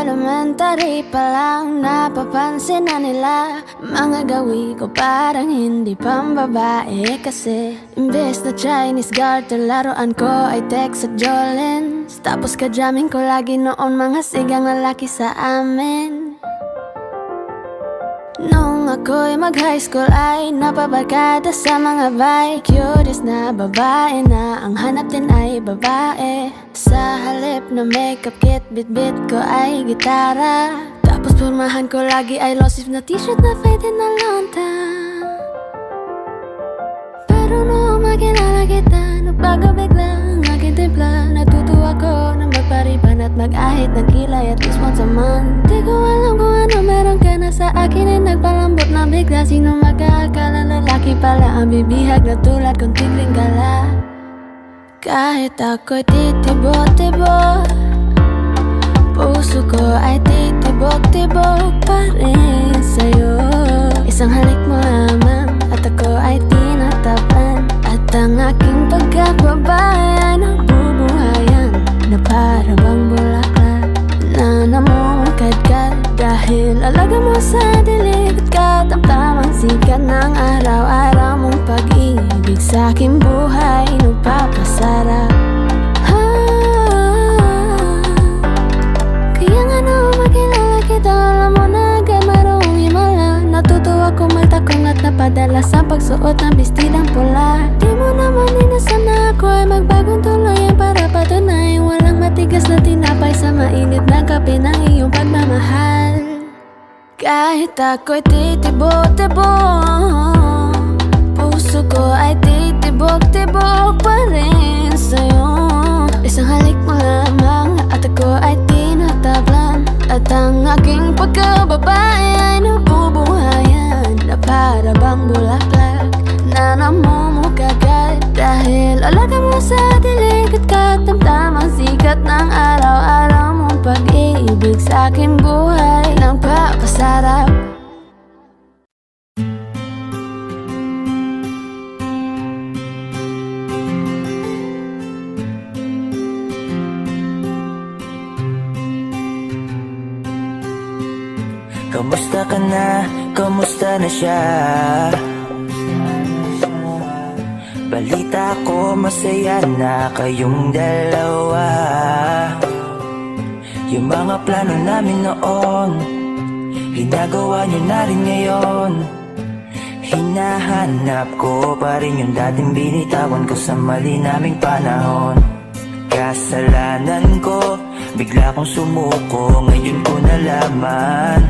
elementary pa lang napapansin na nila mga gawi ko parang hindi pambabae. Kasi imbes na Chinese garter, laruan ko ay Tex at Jolens. Tapos ka-jamming ko lagi noon mga sigang lalaki sa amin. Nung ako'y mag-high school ay napabarkada sa mga bike. Curious na babae na ang hanap din ay babae. Sa halip na makeup kit, bit-bit ko ay gitara. Tapos pormahan ko lagi ay long sleeve na t-shirt na faded na lonta. Pero nung makilala kita, nagbago bigla ang aking timpla. Natutuwa ko na magpariban at mag-ahit ng kilay at least once a month. Di ko alam kung ano meron ka na sa akin ay nagpalambot na bigla. Sino mag-aakala lalaki pala ang bibihag na tulad kong tigring gala. Kahit ako'y titibok-tibok, puso ko ay titibok-tibok pa rin sa'yo. Isang halik mo lamang at ako ay tinatapan. At ang aking pagkakbabae ay nabubuhayan na para bang bulaklak na namumukadkad. Dahil alaga mo sa dilig at katamtamang sikat ng araw-araw mong pag-ibig sa aking buhay nagpapasarap. Kaya nga nung makilala kita, alam mo na agad marunong himala. Natutuwa ko magtakong at napadala sa pagsuot ng bestidang pula. Di mo naman inasan na ako ay magbagong tuluyan para patunayan walang matigas na tinapay sa mainit na kape ng iyong pagmamahal. Kahit ako'y titibok-tibok, puso ko ay titibok-tibok pa rin sa'yo. Isang halik mo lamang at ako ay tinatablan. At ang aking pagkababae ay nabubuhayan na para bang bulaklak na namumukagad. Dahil alaga mo sa dilig at katamtamang sikat ng araw-araw mong pag-ibig sa aking buhay nagpapasarap. Kamusta ka na? Kamusta na siya? Balita ko masaya na kayong dalawa. Yung mga plano namin noon, ginagawa niyo na rin ngayon. Hinahanap ko pa rin yung dating binitawan ko sa mali naming panahon. Kasalanan ko, bigla kong sumuko, ngayon ko nalaman.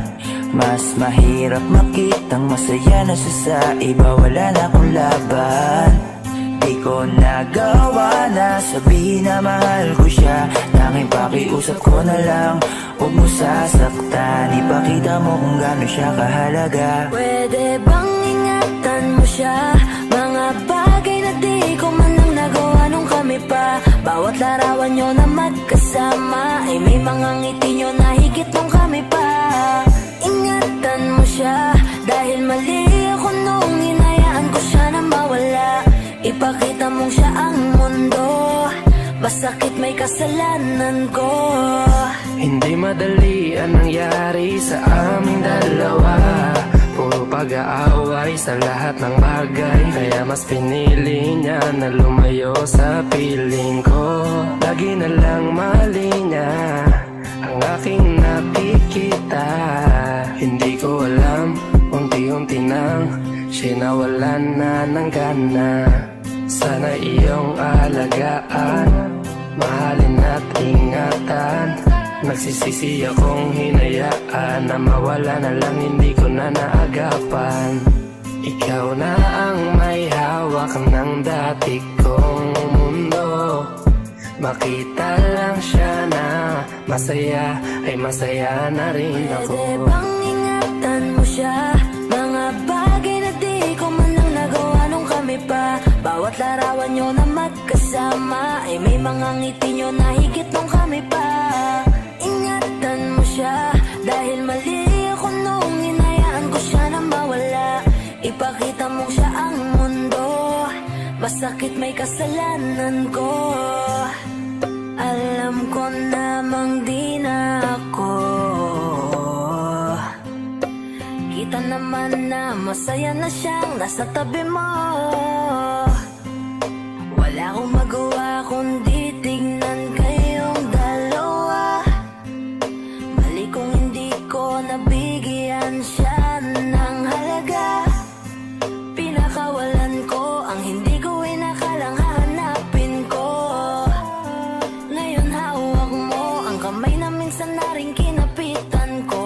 Mas mahirap makitang masaya na siya sa iba, wala na akong laban. Di ko nagawa na sabihin na mahal ko siya. Tanging pakiusap ko na lang, huwag mo sasaktan. Ipakita mo kung gaano siya kahalaga. Pwede bang ingatan mo siya? Mga bagay na di ko man lang nagawa nung kami pa. Bawat larawan nyo na magkasama ay may mga ngiti nyo na higit nung kami pa. Ingatan mo siya dahil mali ako nung hinayaan ko siya na mawala. Ipakita mong siya ang mundo, masakit may kasalanan ko. Hindi madali ang nangyari sa aming dalawa. Puro pag-aaway sa lahat ng bagay, kaya mas pinili niya na lumayo sa piling ko. Lagi na lang mali niya ang aking nakikita. Hindi ko alam, unti-unti nang siya nawalan na ng gana. Sana iyong alagaan, mahalin at ingatan. Nagsisisi akong hinayaan na mawala na lang, hindi ko na naagapan. Ikaw na ang may hawak ng dati kong mundo. Makita lang siya na masaya, ay masaya na rin ako. Pwede bang ingatan mo siya? Mga bagay na di ko man lang nagawa nung kami pa. Bawat larawan nyo na magkasama ay may mga ngiti nyo na higit nung kami pa. Ingatan mo siya dahil mali ako nung hinayaan ko siya na mawala. Ipakita mo siya ang mundo, masakit may kasalanan ko. Alam ko namang di na ako na masaya na siyang nasa tabi mo. Wala akong magawa kundi tignan kayong dalawa. Mali kung hindi ko nabigyan siya ng halaga. Pinakawalan ko ang hindi ko inakalang hahanapin ko. Ngayon hawak mo ang kamay na minsan na rin kinapitan ko.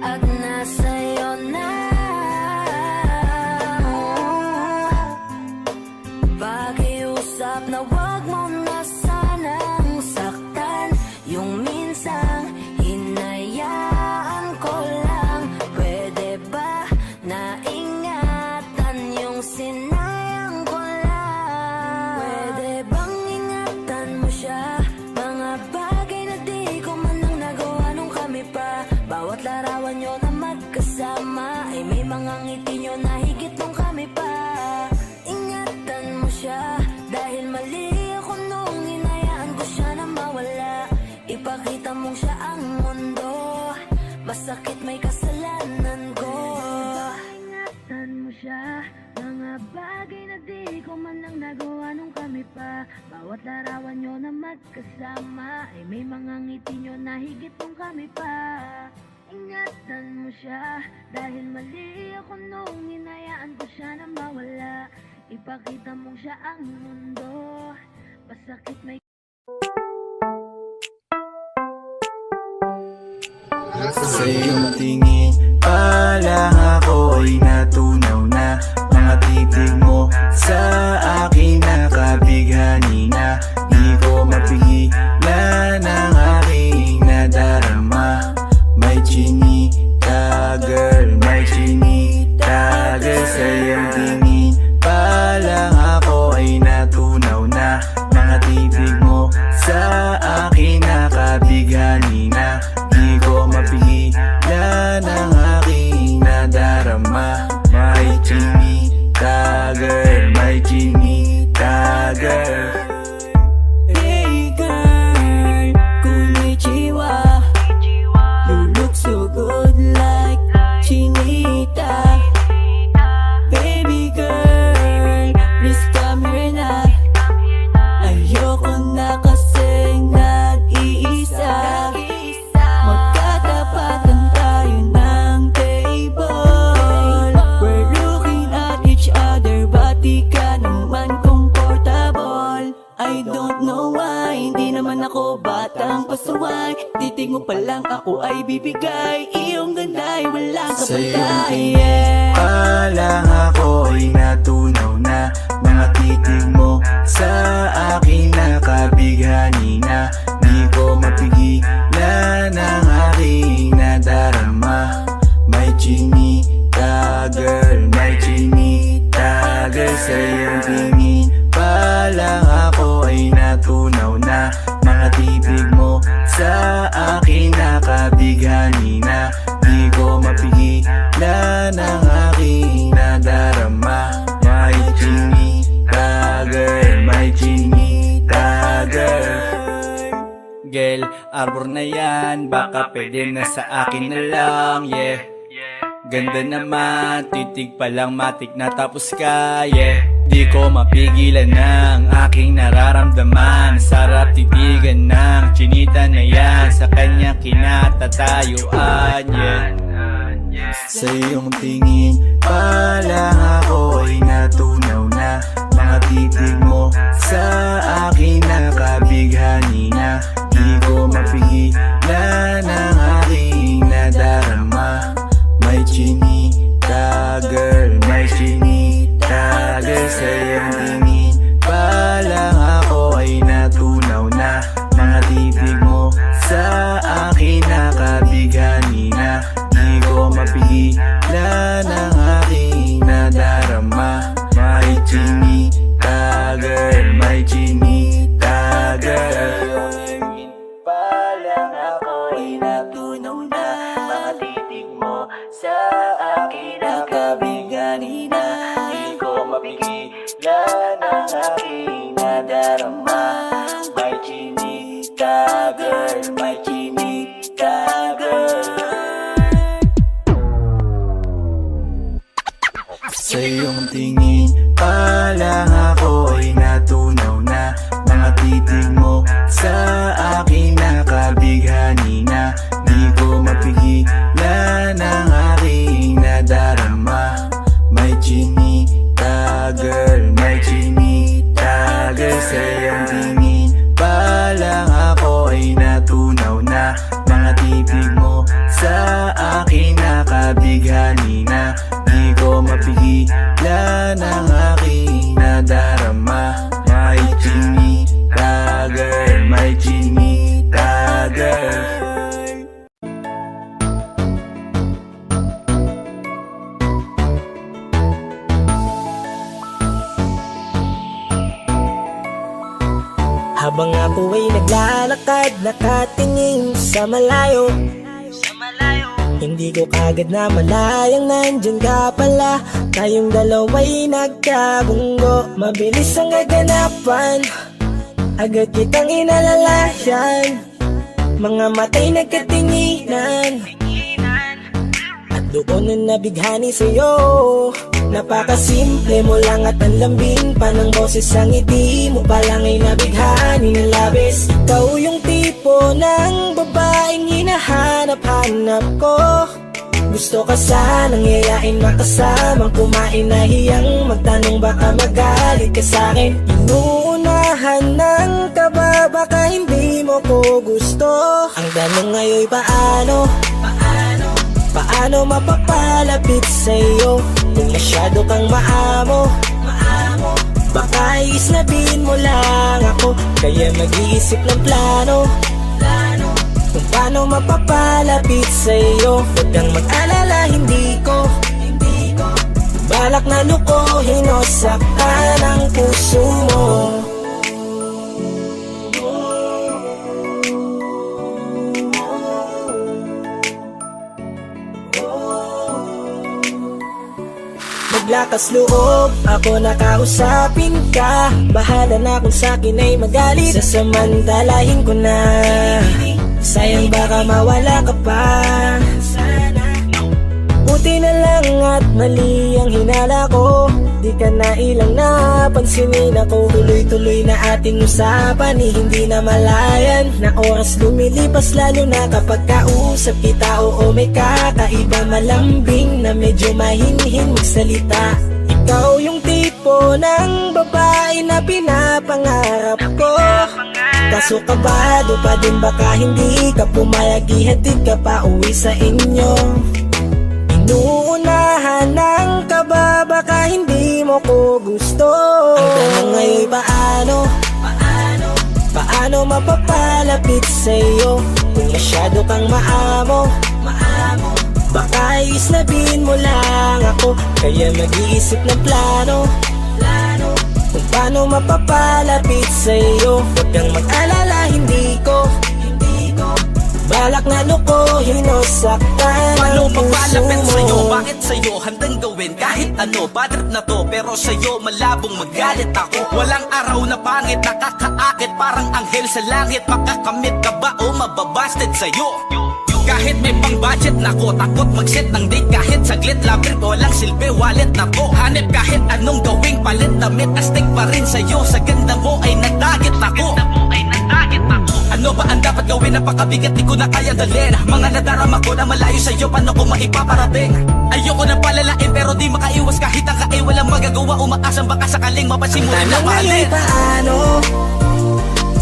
At nasa'yo na. Pakiusap na wag mo na sanang saktan. Yung minsang hinayaan ko lang. Pwede ba na ingatan yung sinayang ko lang? Pwede bang ingatan mo siya? Mga bagay na di ko man lang nagawa nung kami pa. Bawat larawan nyo na magkasama ay may mga ngiti nyo na higit nung kami pa. Ingatan mo siya dahil mali ako nung hinayaan ko siya na mawala. Ipakita mong siya ang mundo, masakit may kasalanan ko. Ingatan mo siya, mga bagay na di ko man lang nagawa nung kami pa. Bawat larawan nyo na magkasama ay may mga ngiti nyo na higit nung kami pa. Ingatan mo siya dahil mali ako nung hinayaan ko siya na mawala. Ipakita mong siya ang mundo, masakit may Sa iyong tingin pa lang ako ay natunaw na. Mga titig mo sa akin nakabighani na. Di ko mapigilan ang aking nadarama. May chinita girl, may chinita girl. Sa iyong tingin pa lang ako ay natunaw na. Mga titig mo sa akin nakabighani na. Di ko mapigilan ang aking nadarama. May chinita girl, may chinita girl. Hey girl, konnichiwa. You look so good like chinita. Baby girl, please come here na. Ayoko na kasing nag-iisa. Magkatapatan tayo ng table. We're looking at each other, but di ka naman comfortable. I don't know why, hindi naman ako batang pasuway. Titig mo pa lang ako ay bibigay. Iyong ganda ay walang kapatay. Sa iyong tingin pa lang ako ay natunaw na. Mga titig mo sa akin nakabighani na. Di ko mapigilan ang aking nadarama. May chinita girl, may chinita girl. Sa iyong tingin pa lang ako ay natunaw na. Mga titig mo sa akin nakabighani na. Di ko mapigilan ang aking nadarama. May chinita girl, may chinita girl. Girl, arbor na yan, baka pwede na sa akin na lang, yeah. Ganda naman, titig pa lang matik na tapos ka, yeah. Di ko mapigilan ng aking nararamdaman. Sarap titigan ng chinita na yan, sa kanya kinatatayuan, yeah. Sa iyong tingin pa lang ako ay natunaw na. Mga titig mo sa akin nakabighani na. Di ko mapigilan ang aking nadarama. May chinita girl, may chinita girl. Sa iyong tingin pa lang ako ay natunaw na. Mga titig mo sa akin nakabighani na. Di ko mapigilan ang aking nadarama. May chinita girl, may chinita girl. Pa lang ako ay natunaw na. Mga titig mo sa akin nakabighani na. Di ko mapigilan ang aking nadarama. May chinita girl, may chinita girl. Sa iyong tingin pa lang ako ay natunaw na. Mga titig mo sa akin nakabighani na. Di ko mapigilan ang aking nadarama. May chinita girl, may chinita girl. Sa iyong tingin pa lang ako ay natunaw na. Mga titig mo sa akin nakabighani na. Di ko mapigilan ang aking nadarama. May chinita girl, may chinita girl. Habang ako ay naglalakad, nakatingin sa malayo, hindi ko kagad na malayang nandyan ka pala. Tayong dalawa'y nagkabunggo, mabilis ang kaganapan, agad kitang inalalayan. Mga matay nagkatinginan, at doon na nabighani sa'yo. Napakasimple mo lang at ang lambing pa ng boses. Ang ngiti mo pa lang ay nabighani ng labis. Ikaw yung tipo ng babaeng hinahanap-hanap ko. Gusto ka sanang yayain, makasamang kumain, nahiyang magtanong baka magalit ka sa'kin. Inuunahan ng kaba, baka hindi mo ko gusto. Ang tanong ngayon paano? Paano mapapalapit sa'yo kung masyado kang maamo? Baka isnabin mo lang ako, kaya mag-iisip ng plano kung paano mapapalapit sa'yo. Huwag kang mag-alala, hindi ko balak na lukohin o saktan ang puso mo. Maglakas loob, ako nakausapin ka. Bahala na kung sa'kin ay magalit, sasamantalahin ko na. Sayang baka mawala ka pa. Buti na lang at mali ang hinala ko. Di ka na ilang napansinin ako. Tuloy-tuloy na ating usapan, hindi na malayan. Na oras lumilipas lalo na kapag kausap kita. Oo, may kakaiba, malambing na medyo mahinhin magsalita. Ikaw yung tipo ng babae na pinapangarap ko. Kaso kabado pa din, baka hindi ka pumayag, ihatid ka pa uwi sa inyo. Inuunahan ng kaba, baka hindi mo ko gusto. Ang tanong ngayon paano? Paano mapapalapit sa'yo kung masyado kang maamo? Baka isnabin mo lang ako, kaya mag-iisip ng plano kung paano mapapalapit sa'yo. Huwag kang mag-alala, hindi ko balak na lukohin o saktan Paano ang puso magpalapit sa'yo? mo. Bakit sa'yo handang gawin kahit ano? Bad trip na to, pero sa'yo malabong magalit ako. Walang araw na pangit, nakakaakit parang anghel sa langit. Makakamit ka ba o mababasted sa'yo? Kahit may pang budget na ko, takot mag-set ng date kahit saglit. Love trip, walang silbi, wallet na ko. Hanip kahit anong gawing palit, damit astig pa rin sa'yo. Sa ganda mo ay nagdagit ako. Ano ba ang dapat gawin? Napakabigat, di ko na kaya dalhin. Mga nadarama ko na malayo sa'yo, paano ko maipaparating? Ayoko na palalain pero di makaiwas kahit ang kain. Walang magagawa, umaasang baka sakaling mapasimulan na Tanong mahalin. ngayon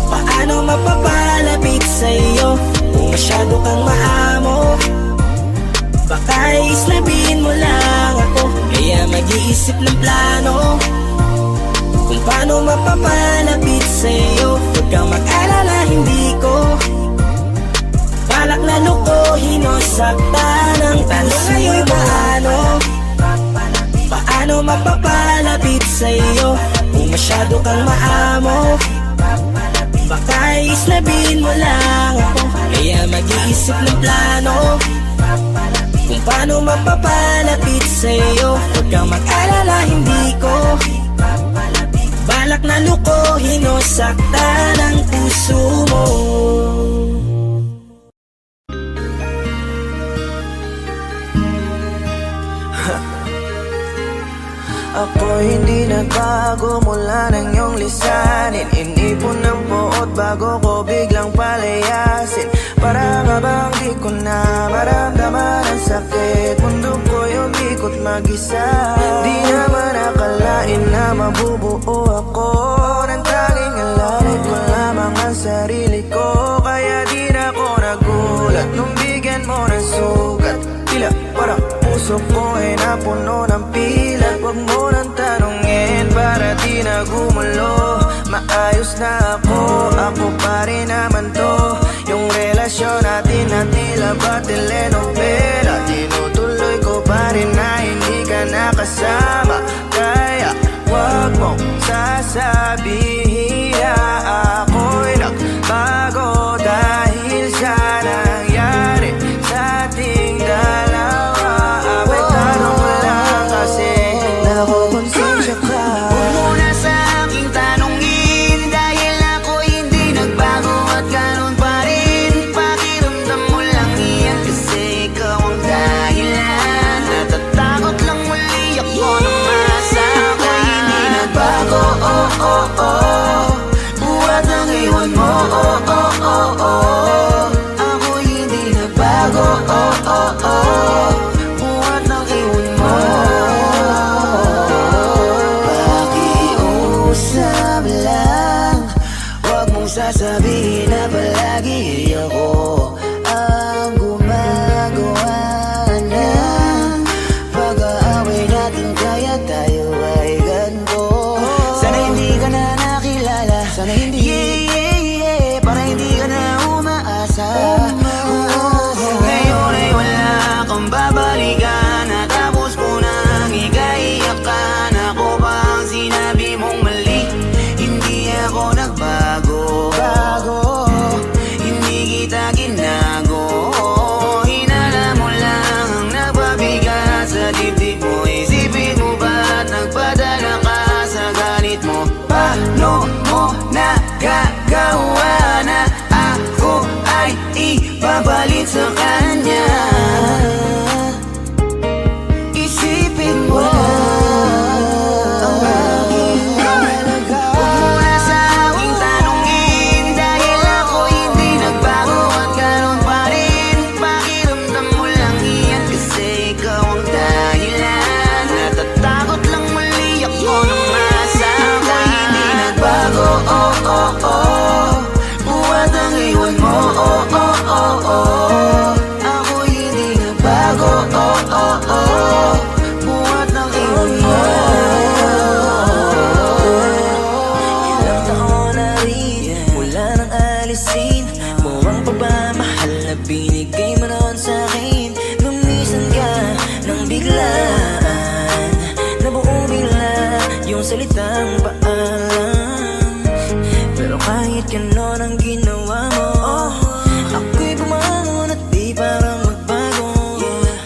paano mapapalapit sa'yo kung masyado kang maamo? Baka isnabin mo lang ako, kaya mag-iisip ng plano kung paano mapapalapit sa'yo. Huwag kang mag-alala, hindi ko balak na lukohin o saktan ang tanong ngayon paano mapapalapit sa'yo kung masyado kang maamo? Baka isnabin mo lang ako, kaya mag-iisip ng plano kung paano mapapalapit sa'yo. Huwag kang mag-alala, hindi ko balak na lukohin o saktan ang puso mo. Ako hindi nagbago mula ng iyong lisanin. Inipon ng buot bago ko biglang palayasin. Para nga bang di ko na maramdaman ang sakit. Mundo ko'y umikot mag-isa. Di naman akalain na mabubuo ako ng tanging alalit ko lamang ang sarili ko. Kaya di na ako nagulat nung bigyan mo ng sugat. Tila parang puso ko ay napuno ng pilat. Huwag mo nang tanungin para di na gumulo. Maayos na ako pa rin naman to. Yung relasyon natin na tila ba telenovela. Tinutuloy ko pa rin na hindi ka nakasama. Kaya wag mong sasabihin na ako'y nagbago dahil sa nangyari sa ating dalawa. May tanong ko lang kasi nakukonsensya ka. Huwag mo na sa aking tanongin dahil ako hindi nagbago at ganun pa rin. Pakiramdam mo lang iyan kasi ikaw ang dahilan. Natatakot lang muli ako na masama. Hindi nagbago, oh oh oh. Buhat ang iwan mo, oh oh oh oh. Ako hindi nagbago, oh oh oh. Buhat ng iwan mo. Pakiusap lang, huwag mong sasabihin na palagi ako ang gumagawa ng pag-aaway natin. Kaya tayo ay ganito. Sana hindi ka na nakilala. Sana hindi para hindi ka na umaasa. Ngayon ay wala kang babalikan. Natapos ko nang ikaiyakan. Ako ba ang sinabi mong mali? Hindi ako nagbago. Hindi kita ginago. Hinala mo lang ang nagpabigat sa dibdib mo. Isipin mo ba't nagpadala ka sa galit mo? Paano mo nagagawa na ako ay ipapalit sa kanya? Isipin mo ang aking halaga. Huwag mo na sa aking tanongin dahil ako hindi nagbago at ganun pa rin. Pakiramdam mo lang iyan kasi ikaw ang dahilan. Natatakot lang muli ako nang masama. Hindi nagbago, oh oh oh. Buhat ang iwan mo, oh oh oh oh. Ako hindi nagbago, oh oh oh. Buhat ang iwan mo. Ilang taon na rin mula nang alisin mo ang pagmamahal na binigay mo noon sa'kin. Lumisan ka ng biglaan, nabuo bigla yung salitang paalam. Pero kahit ganon ang ginawa mo, ako'y bumangon at di parang magbago.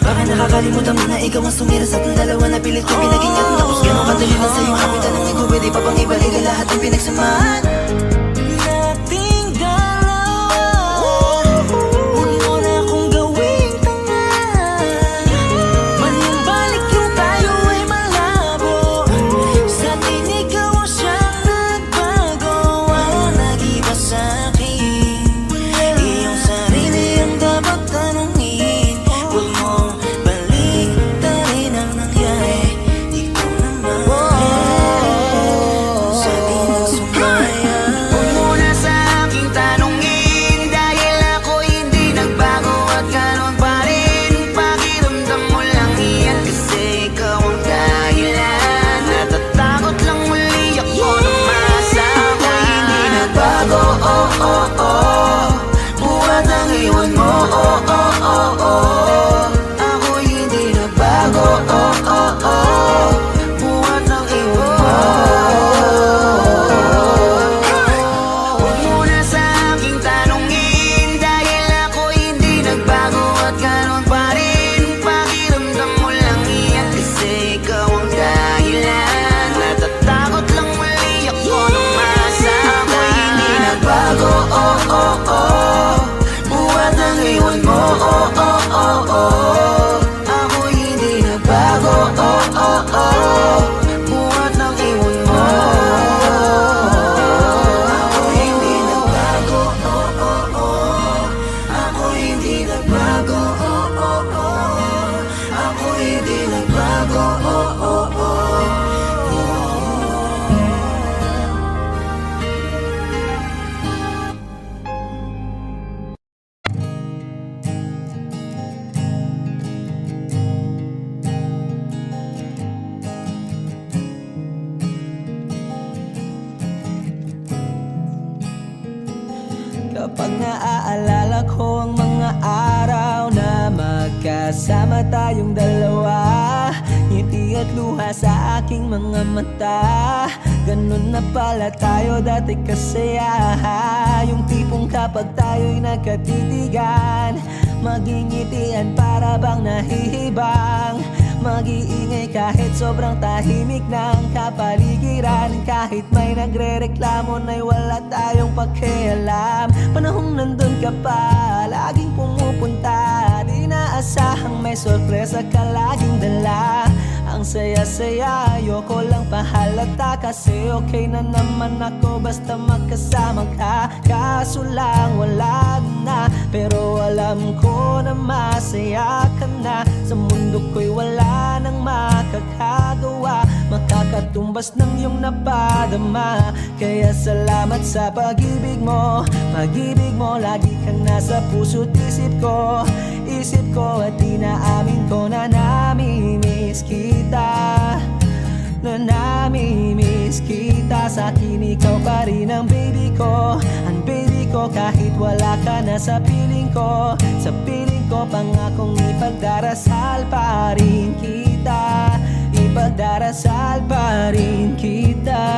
Bakit nakakalimutan mo na ikaw ang sumira sa ating dalawa na pilit ko pinag-ingat. Tapos ganon kadali na sa'yo ako'y tanongin ko, pwede pa bang ibalik ang lahat ng pinagsamahan nating dalawa? Huwag mo na akong gawing tanga. Maling balik yung tayo ay malabo. Sa atin ikaw ang siyang nagbago. Walang nag-iba sa'kin. Iyong sarili ang dapat tanongin. Huwag mong baliktarin ang nangyari. Ikaw naman sa atin ang sumaya. naaalala ko ang mga araw na magkasama tayong dalawa. Ngiti at luha sa aking mga mata. Ganun na pala tayo dati kasaya. Yung tipong kapag tayo'y nagkatitigan, magingitian para bang nahihibang. Mag-iingay kahit sobrang tahimik ng kapaligiran. Kahit may nagre-reklamo na'y wala tayong pakialam. Panahong nandun ka pa, laging pumupunta. Di naasahang may sorpresa ka laging dala. Ang saya-saya, ayoko lang pahalata. Kasi okay na naman ako basta magkasama ka. Kaso lang wala na, pero alam ko na masaya ka na. Sa mundo ko'y wala nang makakagawa, makakatumbas ng iyong napadama. Kaya salamat sa pag-ibig mo. Pag-ibig mo, lagi kang nasa puso't isip ko. Isip ko at inaamin ko na namimiss kita. Na namimiss kita. Sa akin ikaw pa rin ang baby ko. Ang baby ko kahit wala ka na sa piling ko. Sa piling ko pangakong ipagdarasal pa rin kita. Ipagdarasal pa rin kita.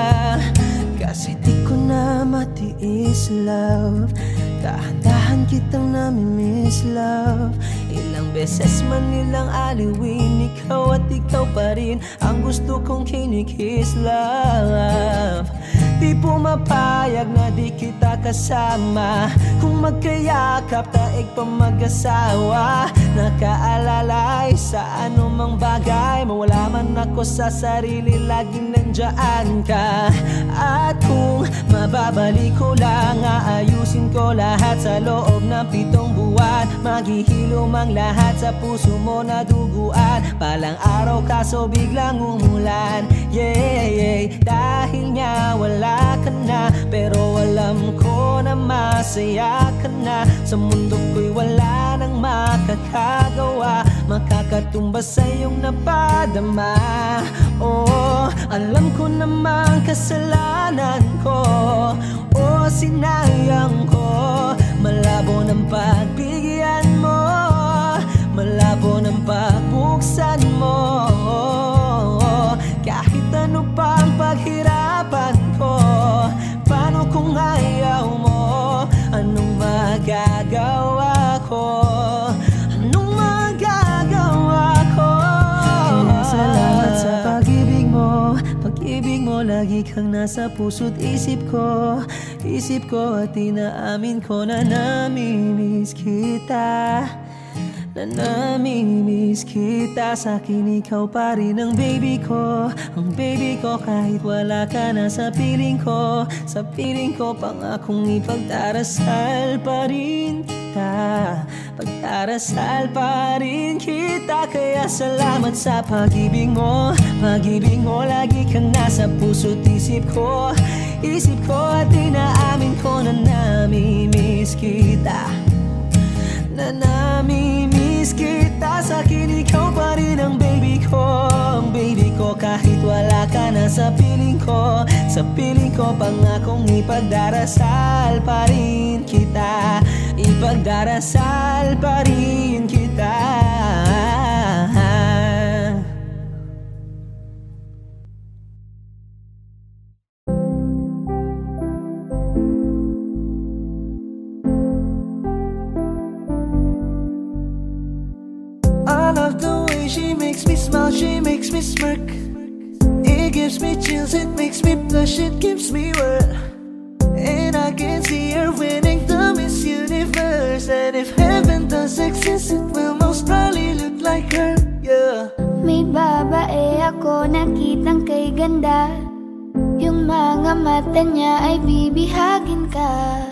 Kasi di ko na matiis love. Dahan-dahan kitang namimiss love. Ilang beses man nilang aliwin, ikaw at ikaw pa rin ang gusto kong kinikiss love. Di pumapayag na di kita kasama. Kung magkayakap taig pa mag-asawa. Nakaalalay sa anumang bagay. Mawala man ako sa sarili, laging nandyan ka. At kung mababalik ko lang, aayusin ko lahat sa loob ng 7 buwan. Maghihilom ang lahat sa puso mo na duguan. Palang araw kaso biglang umulan. Yeah, yeah. Dahil nga wala ka na, pero alam ko na masaya ka na. Sa mundo ko'y wala nang makakagawa, makakatumbas sa iyong napadama. Oh, alam ko namang kasalanan ko. Oh, sinayang ko. Malabo ng pagbigyan mo, malabo ng pagbuksan mo. Kahit ano pa ang paghirapan ko, paano kung ayaw mo? Anong magagawa ko? Anong magagawa ko? Kaya salamat sa pag-ibig mo. Pag-ibig mo, lagi kang nasa puso't isip ko. Isip ko at inaamin ko na namimiss kita. Na namimiss kita. Sa akin ikaw pa rin ang baby ko. Ang baby ko kahit wala ka na sa piling ko. Sa piling ko pangakong ipagdarasal pa rin kita. Pagdarasal pa rin kita. Kaya salamat sa pag-ibig mo. Pag-ibig mo, lagi kang nasa puso't isip ko. Isip ko at inaamin ko na namimiss kita. Na namimiss kita. Sa akin ikaw pa rin ang baby ko. Ang baby ko kahit wala ka na sa piling ko. Sa piling ko pangakong ipagdarasal pa rin kita. Ipagdarasal pa rin kita. I love the way she makes me smile, she makes me smirk. It gives me chills, it makes me blush, it gives me world. And I can see her winning the Miss Universe. And if heaven does exist, it will most probably look like her, yeah. May babae ako nakitang kay ganda. Yung mga mata niya ay bibihagin ka.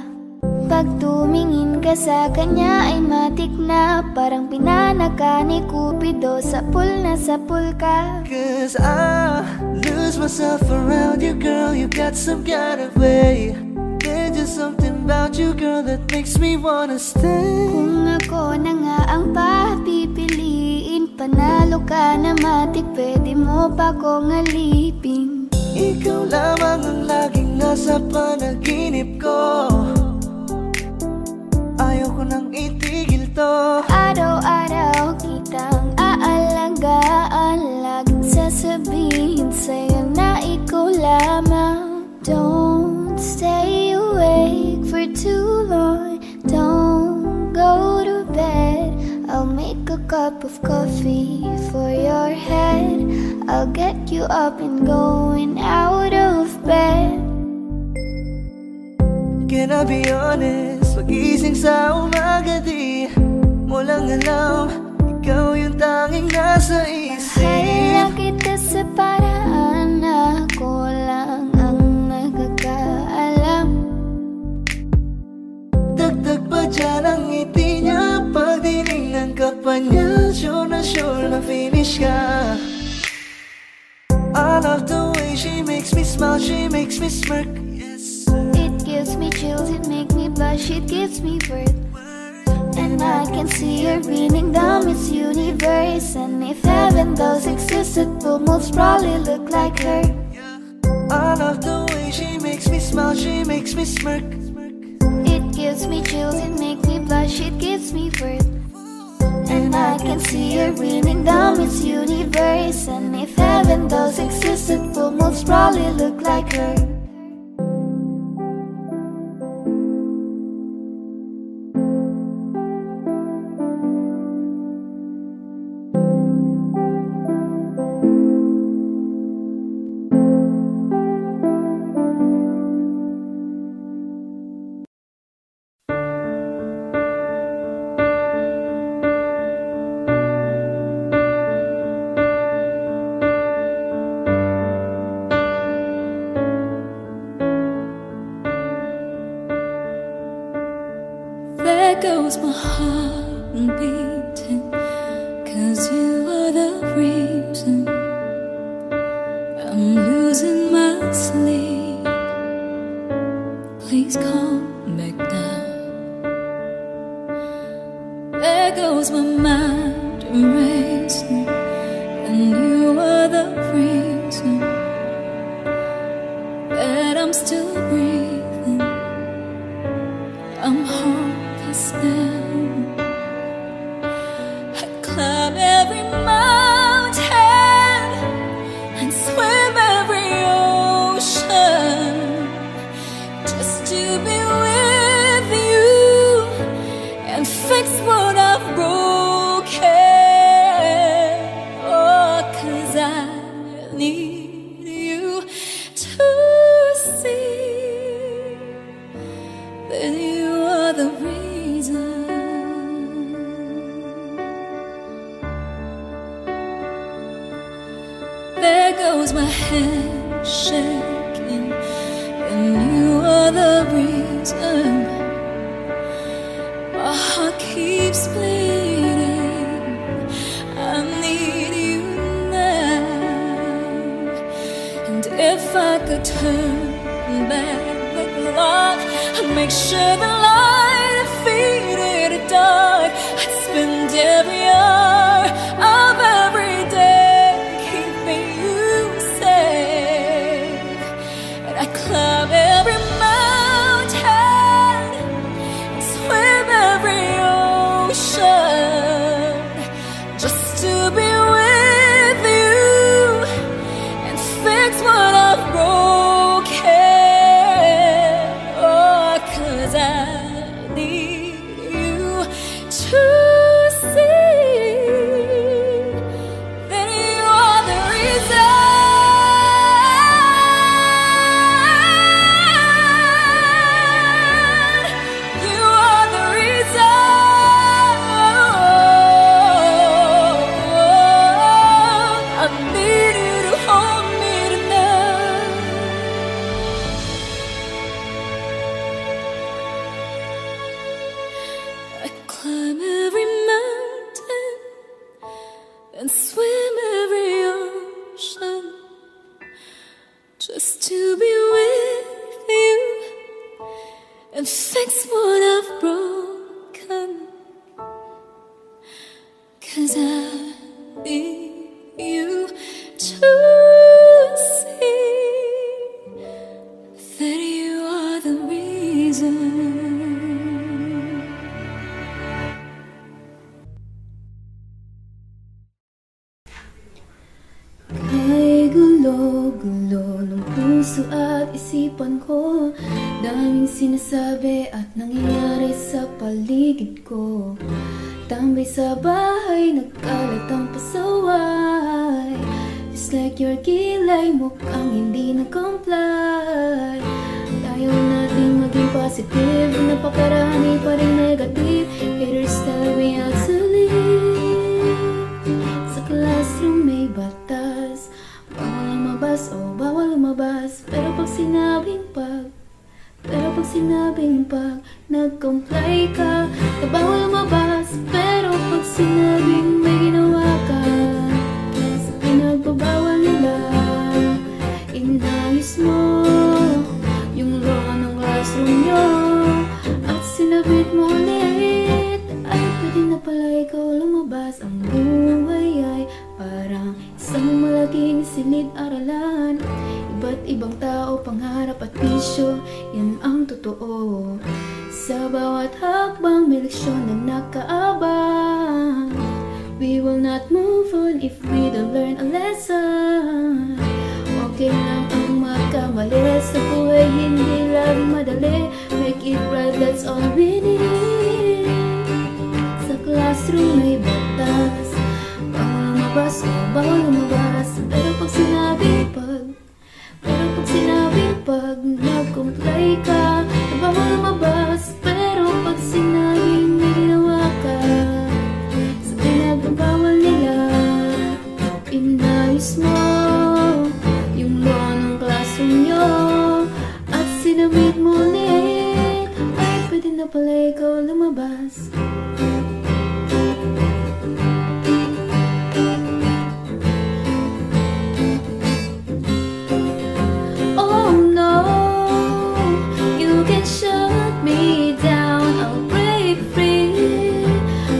Pag tumingin ka sa kanya ay matik na. Parang pinanaka ni Cupido, sapul na sapul ka. Cause I lose myself around you, girl. You got some kind of way. There's just something about you, girl, that makes me wanna stay. Kung ako na nga ang papipiliin, panalo ka na matik, pwede mo pa kong alipin. Ikaw lamang ang laging nasa panaginip ko. nang itigil to. Araw-araw kitang aalagaan, laging sasabihin sa'yo na ikaw lamang. Don't stay awake for too long, don't go to bed. I'll make a cup of coffee for your head, I'll get you up and going out of bed. Can I be honest? Pagising sa umaga di mo lang alam, ikaw yung tanging nasa isip. Mahal kita sa paraan na ako lang ang nagkakaalam. Dagdag pa dyan ang ngiti niya, pag dinignan ka pa niya, sure na finish ka. I love the way she makes me smile, she makes me smirk. It gives me chills, it makes me blush, it gives me worth. And I can see her reading down Miss Universe. And if heaven does exist, it will most probably look like her. I love the way she makes me smile, she makes me smirk. It gives me chills, it makes me blush, it gives me worth. And I can see her reading down Miss Universe. And if heaven does exist, it will most probably look like her. There goes my heart beating, 'cause you are the reason I'm losing my sleep. Please come back now. There goes my mind racing, and you are the reason that I'm still breathing. I'm hopeless now. I climb every mountain and swim every ocean just to be with you and fix what I've broken. Oh, 'cause I need you to see that you are the reason. There goes my hand shaking, and you are the reason. My heart keeps bleeding. I need you now. And if I could turn back the clock, I'd make sure the light defeated the dark. I'd spend every hour of every day keeping you safe. And I climb every mountain and swim every ocean just to be with you and fix what I've broken. Oh, 'cause I need you to see that you are the reason. You are the reason. I need you to hold me tonight. I climb every mountain and swim every ocean just to be with you and fix what I've broken. 'Cause I need you to see that you are the reason. puso at isipan ko. Daming sinasabi at nangyayari sa paligid ko. Tambay sa bahay, nagkalat ang pasaway. Just like your kilay, mukhang hindi nag-comply. Ayaw natin maging positive, napakarami pa rin negative. Haters tell me how to live. Sa classroom may batas, bawal lumabas o bawal lumabas. Pero pag sinabing nag-comply ka, na bawal lumabas. Pero pag sinabing may ginawa ka, sa pinagbabawal nila, inayos mo yung law ng classroom nyo at sinabit mo ulit. Ay, pwede na pala ikaw lumabas. Ang buhay ay parang isang malaking silid-aralan. Iba't ibang tao, pangarap at bisyo, yan ang totoo. Sa bawat hakbang may leksyon na nakaabang. We will not move on if we don't learn a lesson. Okay lang ang magkamali sa buhay, hindi laging madali. Make it right, that's all we need. Sa classroom may batas, bawal lumabas o bawal lumabas. Pero pag sinabing nag-comply ka, na bawal lumabas. Pero pag sinabing may ginawa ka, sa pinagbabawal nila, inayos mo yung law ng classroom nyo at sinabit mo ulit. Ay, pwede na pala ikaw lumabas. Oh no, you can shut me down, I'll break free,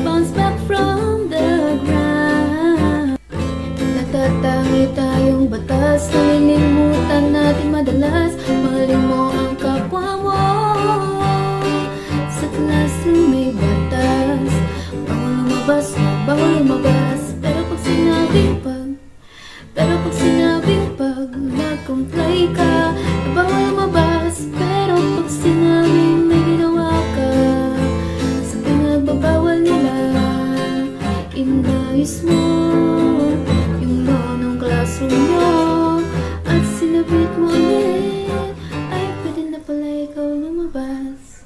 bounce back from the ground. Natatangi tayong batas, nalilimutan natin madalas. Mahalin mo ang kapwa mo. Sa classroom may batas, bawal lumabas o bawal lumabas. Pero pag nag-comply ka, na bawal lumabas. Pero pag sinabing may ginawa ka, sa pinagbabawal nila, inayos mo yung law ng classroom nyo at sinabit mo ulit. Ay, pwede na pala ikaw lumabas.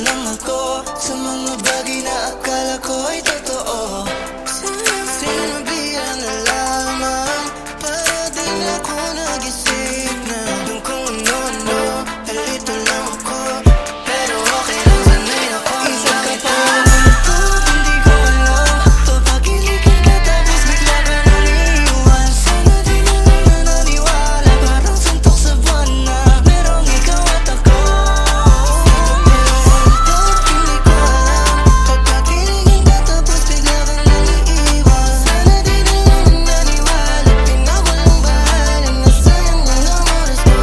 lang ako sa mga bagay na akala ko ay totoo. Sinabihan na lamang para di na ako nag-isip na yung kung ano-ano. Nalito lang ako, pero okay lang, sanay ako. Isa ka pa ito, hindi ko alam. Papagilikin ka tapos bigla ka naniwan. Sana di na lang na naniwala, parang suntok sa buwan na merong ikaw at ako. Hindi ko alam, papagilikin ka tapos bigla ka naniiwan. Sana di na lang na naniwala, pinawalang bahala, nasayang lang ang oras ko.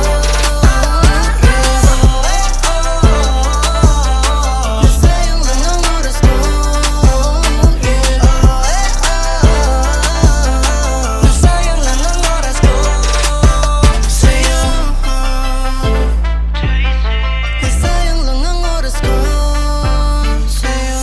Nasayang lang ang oras ko. Nasayang lang ang oras ko sa'yo. Nasayang lang ang oras ko sa'yo.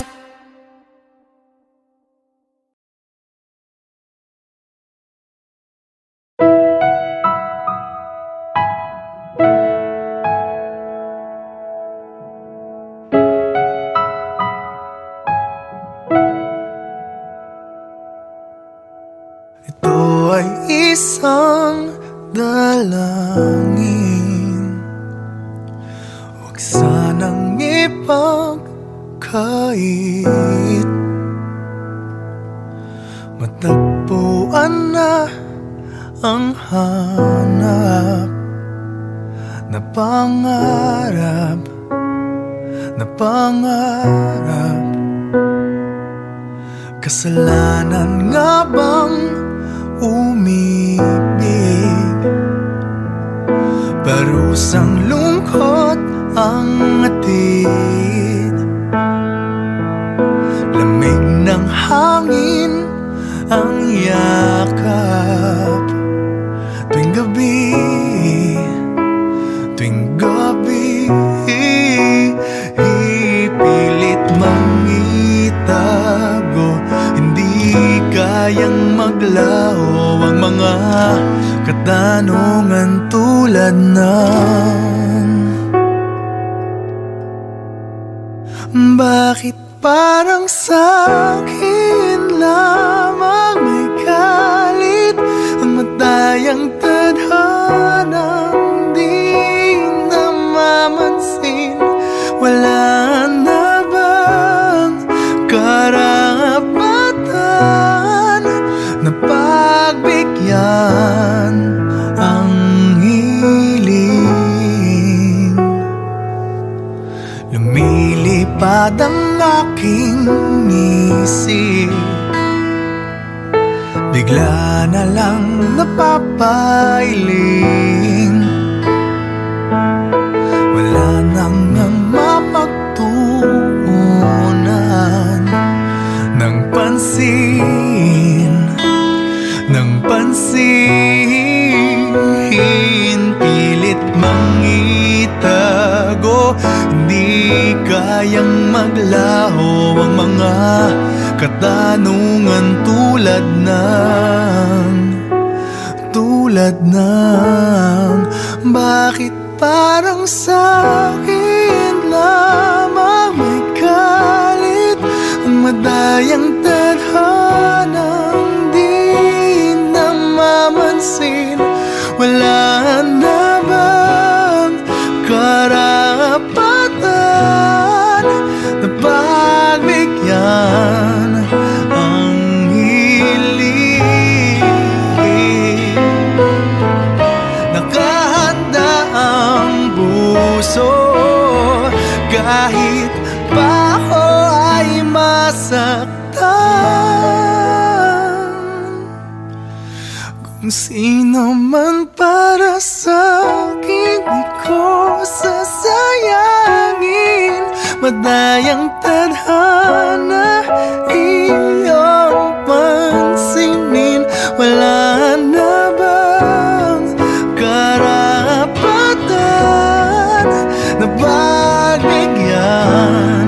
Ito ay isang dalangin, huwag sanang ipagkait. Matagpuan na ang hanap na pangarap, na pangarap. Kasalanan nga bang umibig? Parusang lungkot ang atid, lamig ng hangin ang yakap. Tuwing gabi, tuwing gabi, ipilit mangitago. Hindi kayang maglaho ang mga katanungan tulad ng bakit parang sa'kin lamang may galit ang matayang tadhanang di namamansin? Wala na bang karapatan na pagbigyan ang hiling? Lumilipad ang aking isip, bigla na lang napapailing. Wala nang mapagtuunan ng pansin, ng pansin. Pilit mangitago, hindi kayang maglaho ang mga katanungan tulad ng bakit parang sa'kin lamang may galit ang madayang tadhanang di namamansin? Wala na bang karapatan na pagbigyan ang hiling? Nakahanda ang puso kahit pa ako ay masaktan. Kung sino man para sa'kin, di ko sasayangin. Madayang tadhana, iyong pansinin. Wala na bang karapatan na pagbigyan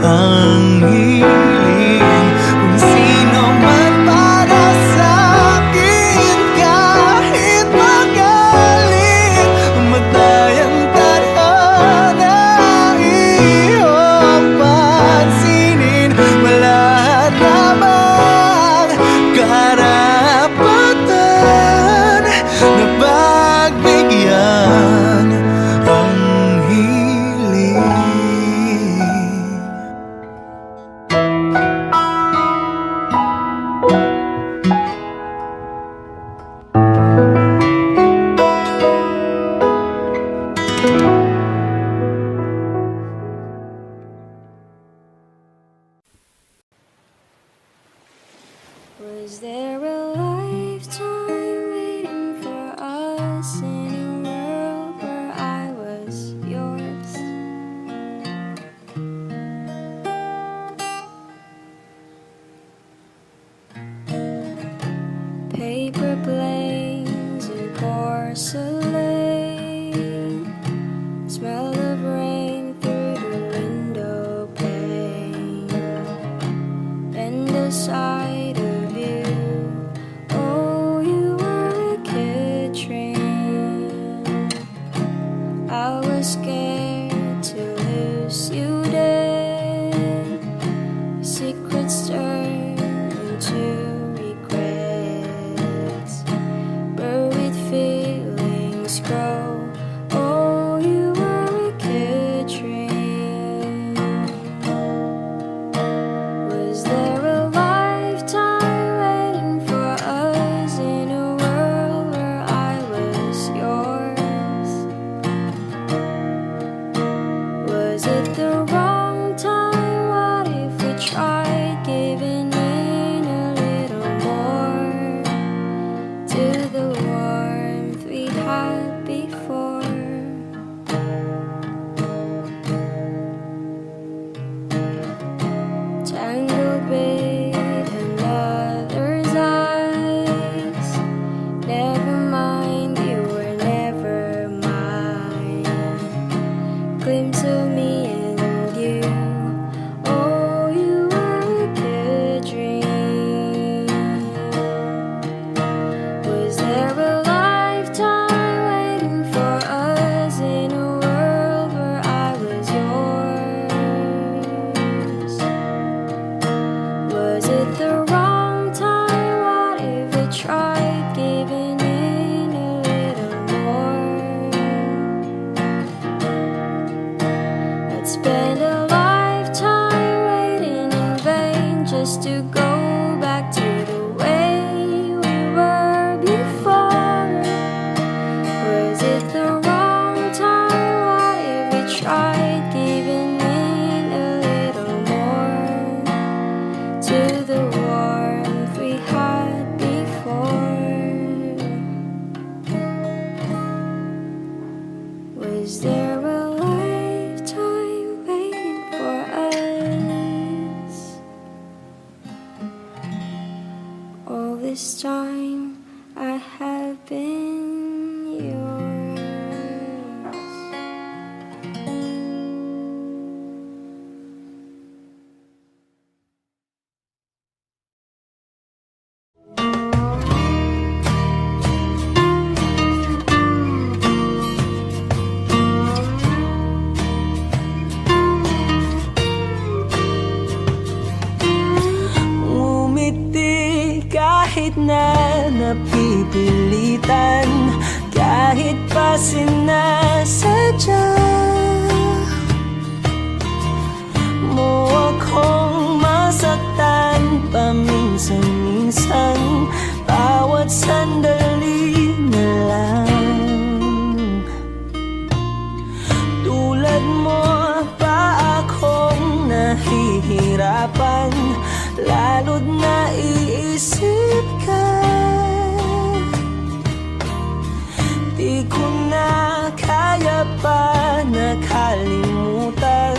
ang hiling? Kung sino man para sa'kin, kahit magalit Was there a lifetime waiting for us in a world where I was yours? Paper planes and porcelain, smell of rain through the window pane, and the sight of you. Oh, you were a kid train. I was scared to lose you dead. Secrets turn into regrets. Buried feelings grow. Oh, you were a kid train. Was there a lifetime waiting for us in a world where I was yours? Was it the wrong time? What if we tried giving in a little more to the warmth we had before? Tangled with another's eyes. Never mind, you were never mine. Glimpse of me and you. Oh, you were a good dream. Was there a lifetime waiting for us in a world where I was yours? Was it the wrong time? What if we tried giving in a little more? I'd spend a lifetime waiting in vain just to go back to the way we were before. Was it the wrong time? What if we tried giving in a little more to the warmth we had before? Was there a lifetime waiting for us? All this time I have been yours. Ngumiti kahit na napipilitan, kahit pa sinasadya mo akong masaktan paminsan-minsan. Bawat sandali na lang, tulad mo pa akong nahihirapan, lalo't naiisip ka. Di ko na kaya pa nakalimutan.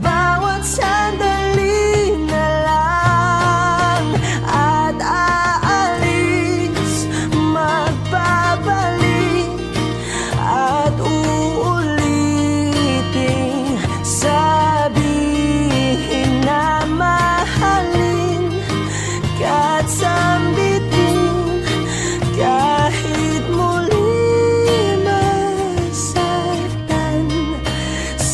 Bawat sandali na lang at aalis, magbabalik at uulitin, sabihin na mahalin ka't sambitin, kahit muli masaktan.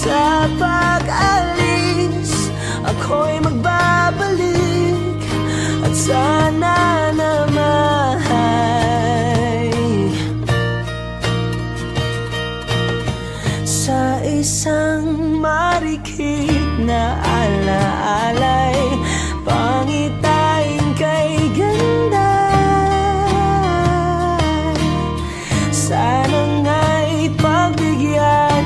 Sa pag-alis, ako'y magbabalik at sana naman sa isang marikit na alaalay, pangitain kay ganda. Sana nga'y pagbigyan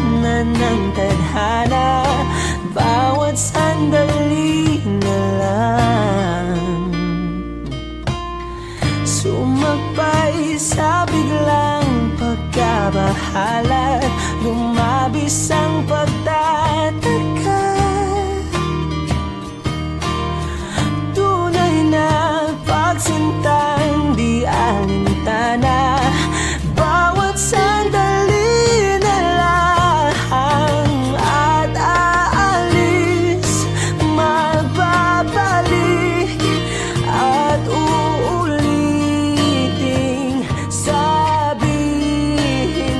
kalat, lumabis ang pagtataka. Tunay na pagsintang di alintana, bawat sandali na lang at aalis, magbabalik at uuliting sabihin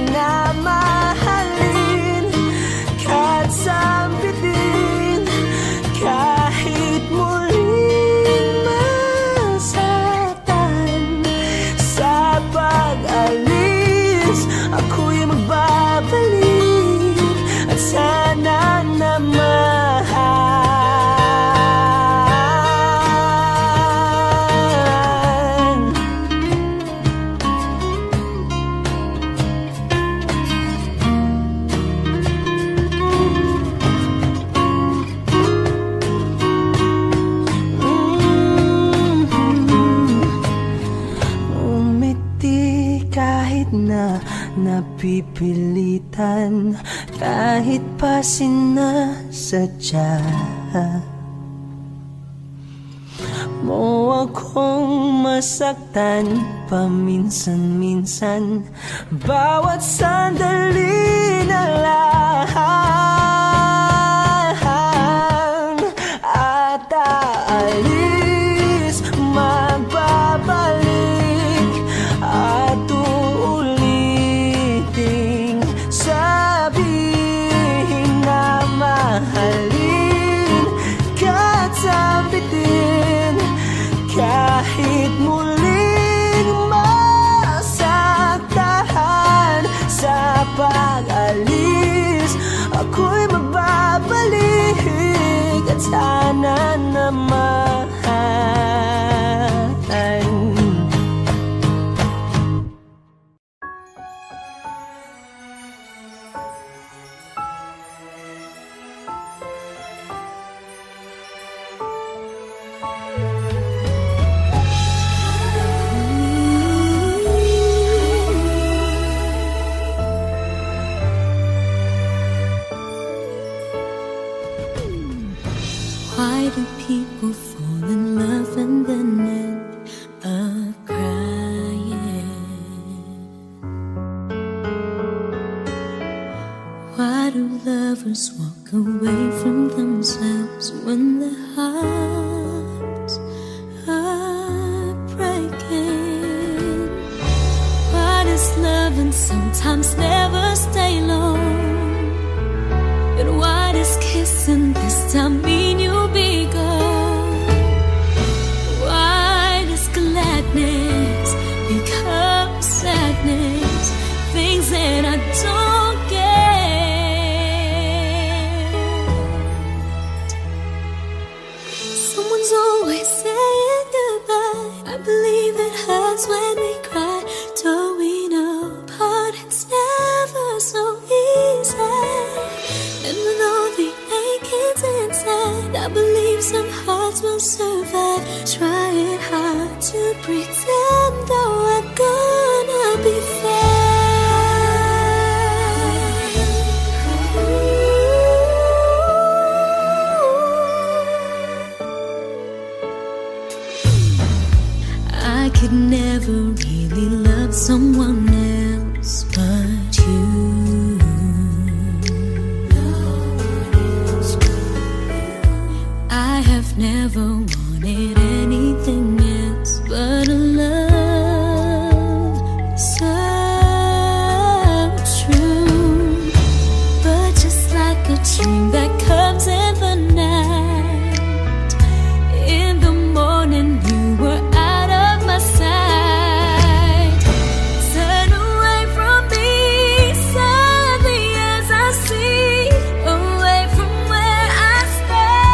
na mahalin kahit sambitin, kahit muling masaktan. Sa pag-alis, ako'y magbabalik at sana naman. Umiti kahit na napipilitan, kahit pa sinasadya mo akong masaktan paminsan-minsan, bawat sandali na lang at aalis, magbabalik at uuliting sabihin na mahalin kahit sambitin, kahit muling masaktan. Sa pag-alis, ako'y magbabalik at sana naman. Why do people fall in love and then end up crying? Why do lovers walk away from themselves when their hearts are breaking? Why does loving sometimes never stay long? And why does kissing this time mean you'll be gone? Why does gladness become sadness? Things that I don't get. Someone's always saying goodbye. I believe it hurts when we cry. Towing apart, it's never so easy. And with all the achings inside, I believe some hearts will survive. Trying hard to pretend that we're gonna be fine. I could never really love someone else but you. I have never wanted anything else but a love so true. But just like a dream that comes in the night, in the morning you were out of my sight. Turn away from me, sadly as I see, away from where I stand.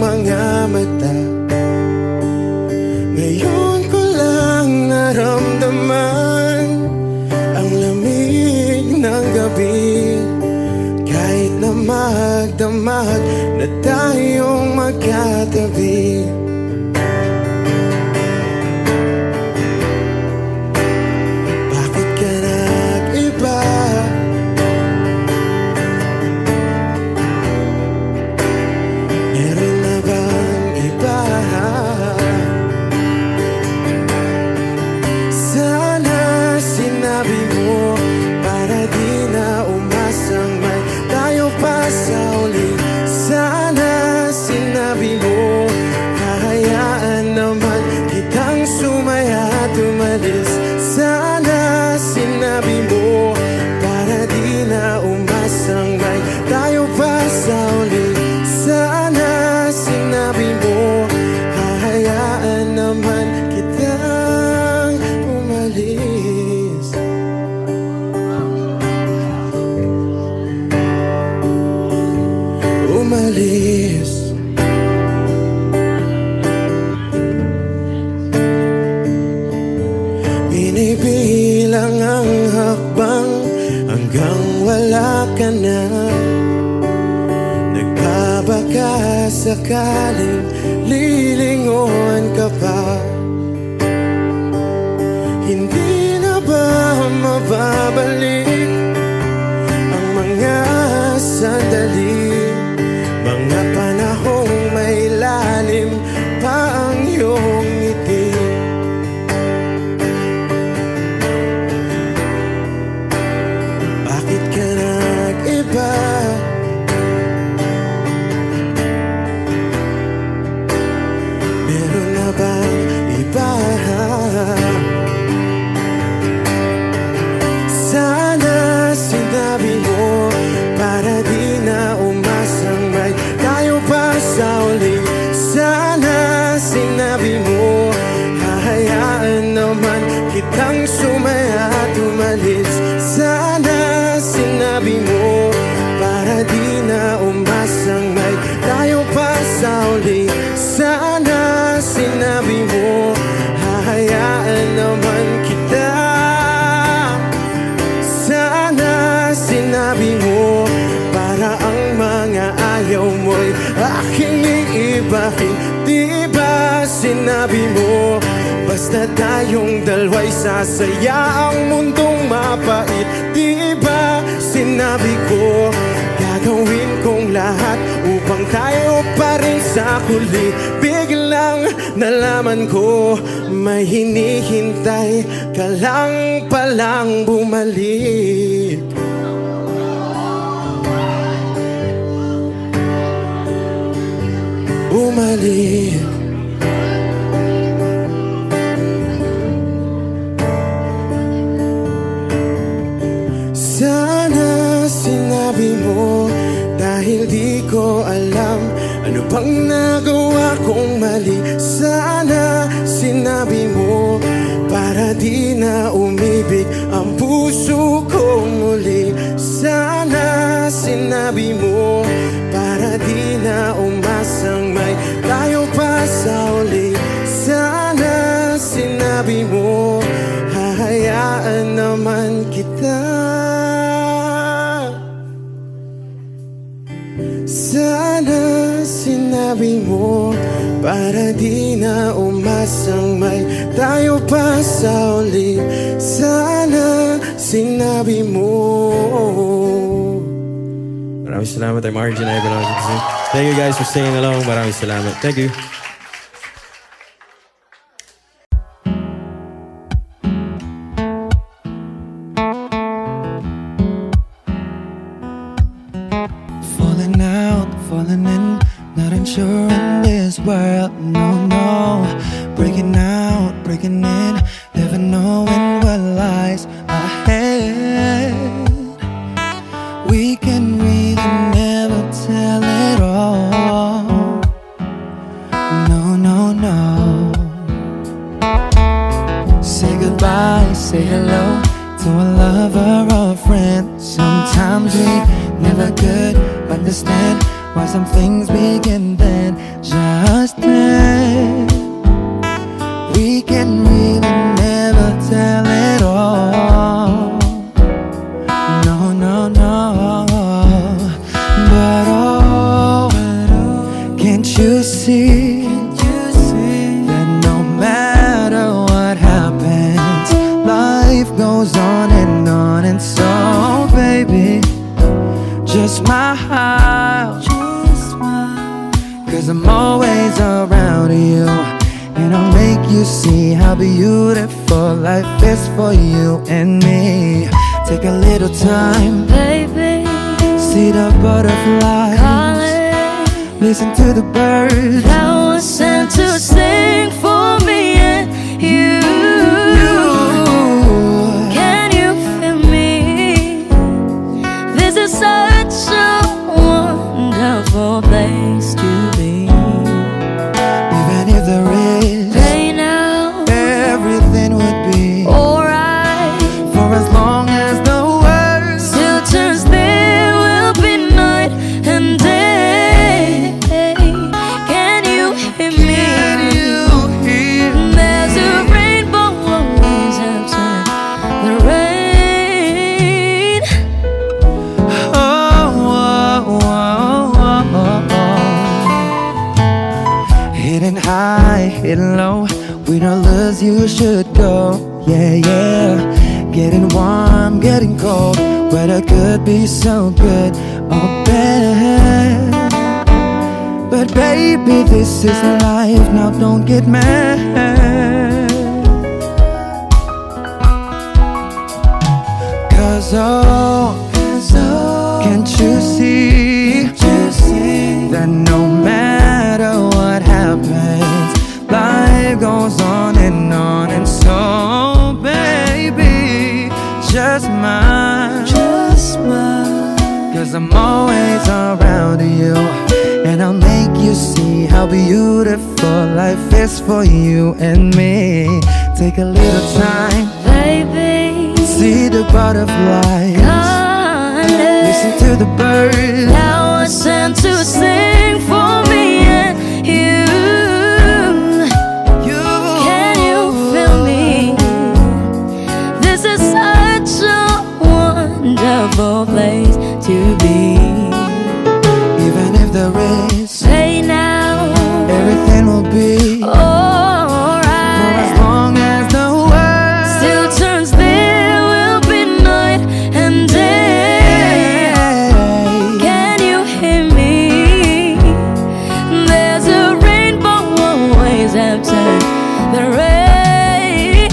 mga mata. Ngayon ko lang naramdaman ang lamig ng gabi, kahit na magdamag na tayong magkatabi. Bakit ka nag-iba? Meron na bang iba? Sana sinabi mo para di na umasang may tayo pa sa uli. Sana sinabi mo, hahayaan naman kitang sumaya at umalis. Sana sinabi mo para di na umasang may tayo pa sa uli. Sana sinabi mo, hahayaan naman kitang umalis. Umalis. Binibilang ang hakbang hanggang wala ka na. Nagbabaka sakaling lilingon ka pa. Hindi na ba mababalik ang mga sandali, mga panahong may lalim pa ang iyong ngiti? Bakit ka nag-iba? Meron na bang iba? Sana sinabi mo para di na umasang may tayo pa sa uli. Sana sinabi mo, hahayaan naman kitang sumaya at umalis. Sana sinabi mo para di na umasang may tayo pa sa uli. Sana sinabi mo, hahayaan naman kita. Sana sinabi mo para ang mga ayaw mo'y aking iibahin. Di ba sinabi mo, basta tayong dalawa'y sasaya ang mundong mapait? Di ba sinabi ko, gagawin kong lahat upang tayo pa rin sa huli? Biglang nalaman ko, may hinihintay ka lang palang bumalik. Bumalik. Sana sinabi mo, dahil di ko alam ano bang nagawa kong mali. Sana sinabi mo para di na umibig ang puso ko muli. Sana sinabi mo para di na umasang may tayo pa sa uli. Sana sinabi mo, hahayaan naman kita. Sana sinabi mo para di na umasang may tayo pa sa uli. Sana sinabi mo. Maraming salamat. I'm Arjun Ivan. Thank you guys for staying along. Maraming salamat. Thank you. Falling out, falling in, not unsure in this world, no, no. Breaking out, breaking in, never knowing what lies ahead. We can really never tell it all, no, no, no. Say goodbye, say hello to a lover or a friend. Sometimes we never could understand why some things begin then just end. We can really never tell it all. No, no, no. But oh, can't you see that no matter what happens, life goes on. And so, baby, just smile. Cause I'm always around you, and I'll make you see how beautiful life is for you and me. Take a little time, Baby, see the butterflies, calling. listen to the birds That was sent to sing for me and you. Can you feel me? This is such a wonderful place to be. Even if there is Hey now, everything would be alright. for as long as the world Still turns, there will be night and day. Can you hear me? There's a rainbow always after the rain. Hidden high, hidden low, we don't lose, you should go. Yeah, yeah. Getting warm, getting cold, weather could be so good or bad. But baby, this is life, now don't get mad. Cause oh, can't you see that no matter what happens, life goes on. And so, baby, just smile. Cause I'm always around you, and I'll make you see how beautiful life is for you and me. Take a little time, Baby, see the butterflies, calling. listen to the birds That was sent to sing for me and you. Can you feel me? This is such a wonderful place to be. Even if there is Hey now, everything will be for as alright. long as the world Still turns, there will be night and day. Can you hear me? There's a rainbow always after the rain.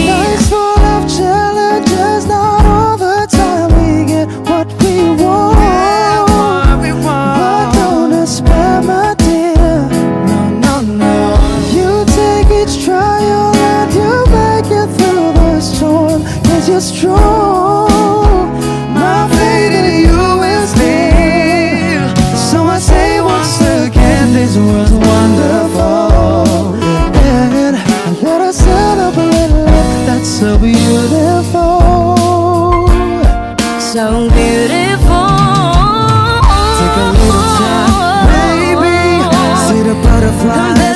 Life's full of challenges, not all the time we get what we want. But don't despair, my dear. No, no, no. You take each trial and you make it through the storm. 'Cause you're strong. My faith in you is near. So I say once again, this was wonderful. And let us celebrate love that's so beautiful. So beautiful. Take a little time, baby. See the butterflies. Baby,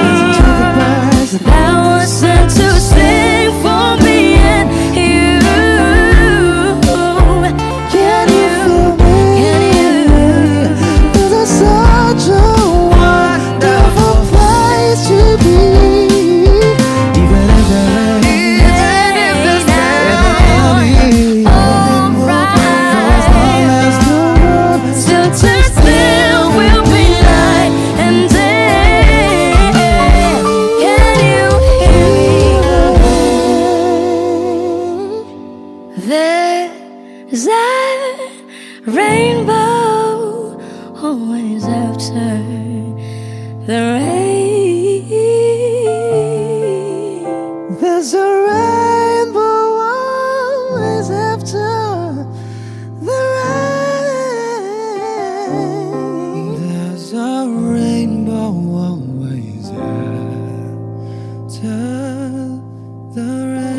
Listen to the birds. that was sent to sing for me and you. Can you feel me? Can you? This is such a wonderful place to be. Even if there is everything will be for as long as the world Still turns, there will be night and day. Can you hear me? There's a rainbow always after the rain. There's a rainbow always after the rain. There's a rainbow always after the rain.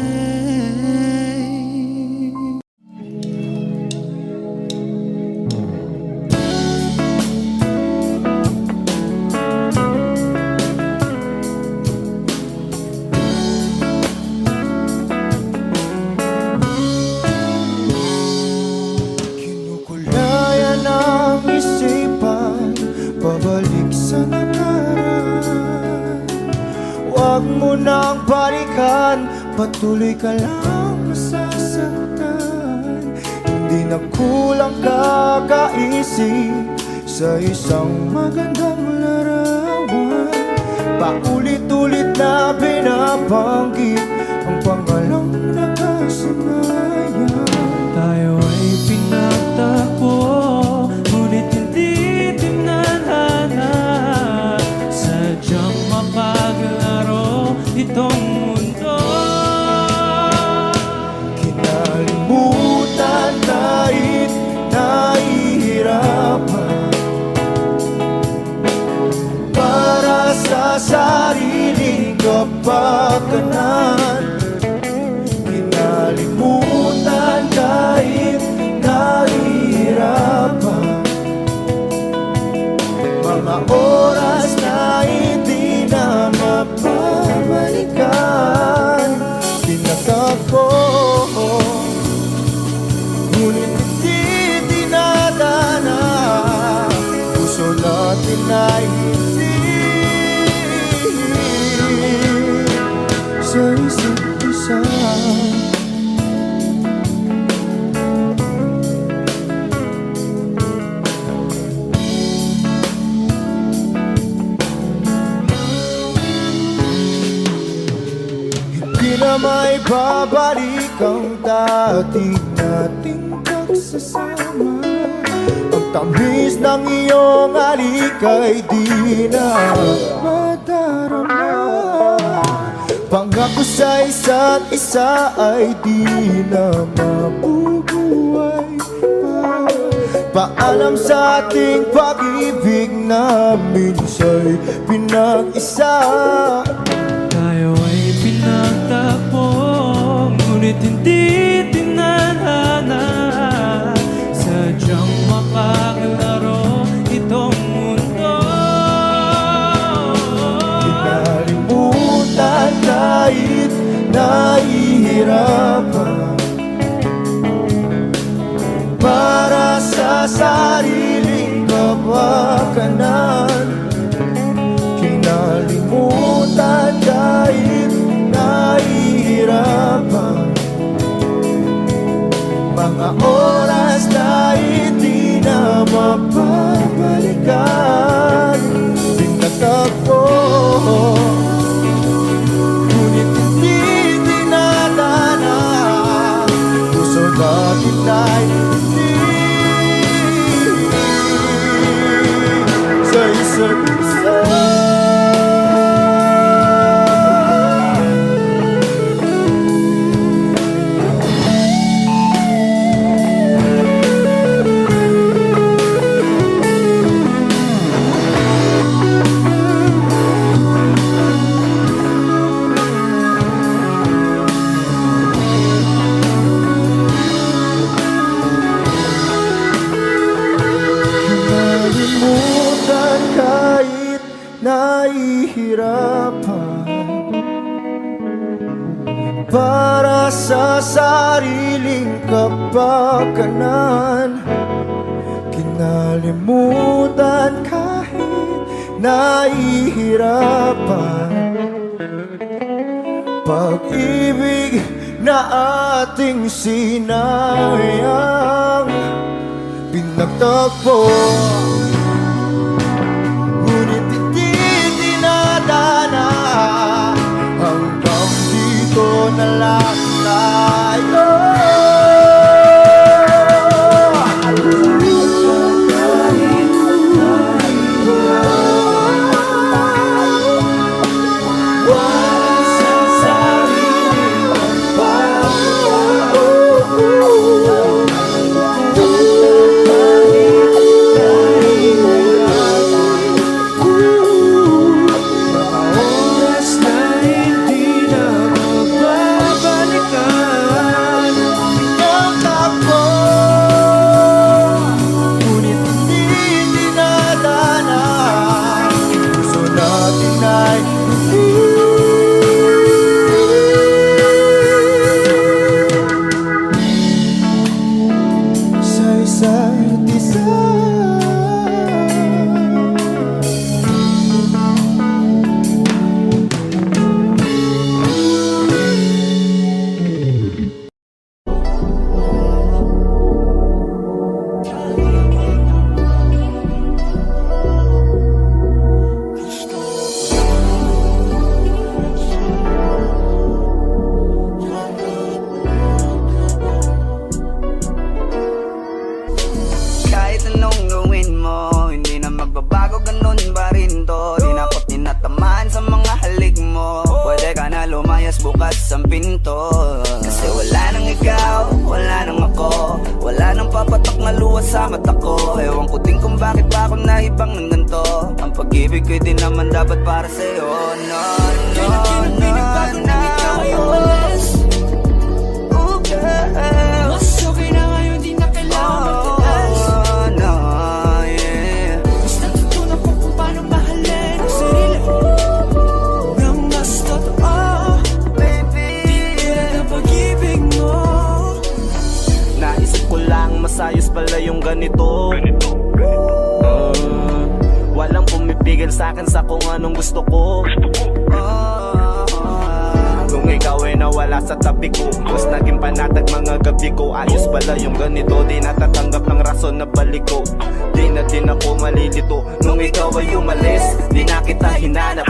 Huwag mo nang balikan, patuloy ka lang masasaktan. Hindi na kulang kakaisip sa isang magandang larawan. Paulit-ulit na binabanggit ang pangalang nakasanayan. Tayo ay pinagtagpo, ngunit hindi tinadhana. Sadyang mapaglaro itong mundo. Kinalimutan kahit nahihirapan, para sa sariling kapakanan. Kinalimutan kahit nahihirapan, mga oras na hindi na mapabalikan. Tinatako, ngunit hindi dinadana. Puso natin ay hindi sa isa't isa. Hindi na may babalik ang dati nating pagsasama. Ang tamis ng iyong halik ay di na madarama. Pangako sa isa't isa ay di na mabubuhay pa. Paalam sa ating pag-ibig na minsa'y pinag-isa. Tayo ay pinagtagpo, ngunit hindi tinadhana. Sadyang mapaglaro itong mundo. Kinalimutan kahit nahihirapan, para sa sariling kapakanan. Kinalimutan kahit nahihirapan, mga oras na hindi na mapabalikan. Tinatako, ngunit hindi dinadana. Puso natin ay hindi sa isa't isa. Kinalimutan kahit nahihirapan, para sa sariling kapakanan. Kinalimutan kahit nahihirapan, pag-ibig na ating sinayang. Pinagtagpo, ngunit hindi dinadana. Hanggang dito na lang tayo. rin to. Di na ko tinatamaan sa mga halik mo. Pwede ka na lumayas, bukas ang pinto. Kasi wala nang ikaw, wala nang ako, wala nang papatok na luwas sa mata ko. Ewan ko din kung bakit ba ako naibang ng ganito. Ang pag-ibig ko'y di naman dapat para sa'yo. No, no, no, no. Ikaw ay umalis. Oh, girl. Mas okay na ngayon, di na kailangan magtiis. Oh, no, yeah. Mas natutunan ko kung paano mahalin ang sarili nang mas totoo. Baby, Di tulad ng pag-ibig mo. Naisip ko lang masayos pala yung ganito. Walang pumipigil sa'kin sa kung anong gusto ko. Kung ikaw ay nawala sa tabi ko, mas naging panatag mga gabi ko. Ayos pala yung ganito, di natatanggap ng rason na balik ko. Di na din ako malilito nung ikaw ay umalis. Di na kita hinanap,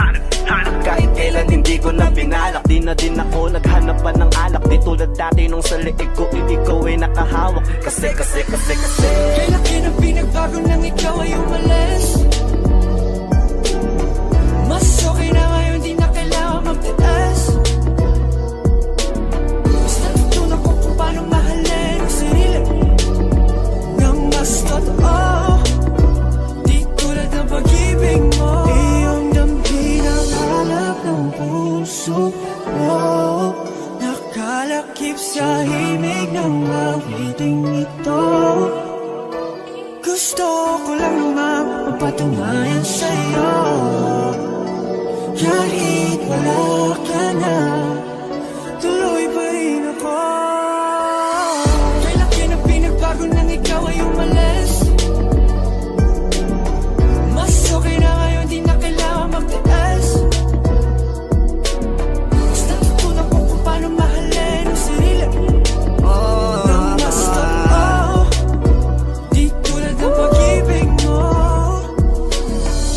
kahit kailan hindi ko na binalak. Di na din ako naghanap pa ng alak. Di tulad dati nung sa liig ko, ikaw ay nakahawak. Kasi Kay laki ng pinagbago nang ikaw ay umalis. Mas okay na ngayon, di na kailangan magtiis. Mas natutunan ko kung paano mahalin ang sarili nang mas totoo. Di tulad ng pag-ibig mo. Iyong damhin ang hanap ng puso mo. Nakalakip sa himig ng awiting ito. Gusto ko lang naman mapatunayan sa'yo. Kahit wala ka na, tuloy pa rin ako. Kay laki ng pinagbago nang ikaw ay umalis. Mas okay na ngayon, di na kailangan magtiis. Mas natutunan ko kung paano mahalin ang sarili nang mas totoo. Di tulad ng pag-ibig mo.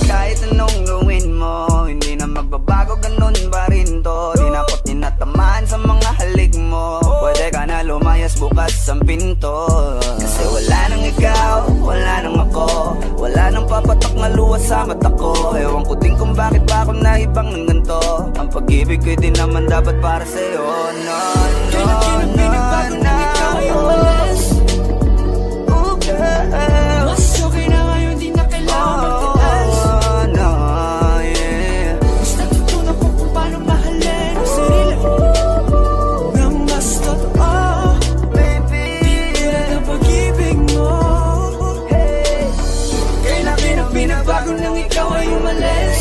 kahit anong gawin mo, hindi na magbabago, ganun pa rin to. Di na ko tinatamaan sa mga halik mo. Pwede ka na lumayas, bukas ang pinto. Kasi wala nang ikaw, wala nang ako, wala nang papatok na luwas sa mata ko. Ewan ko din kung bakit ba ako naibang ng ganito. Ang pag-ibig ko'y di naman dapat para sa'yo. No, Kay no, laki ng no, pinagbago nang ikaw ay umalis. Oh, girl. Mas okay na ngayon, di na kailangan magtiis. Oh, no, yeah. Mas natutunan ko kung paano mahalin ang sarili nang mas totoo. Baby, Di tulad ng pag-ibig mo. Kay laki ng pinagbago nang ikaw ay umalis.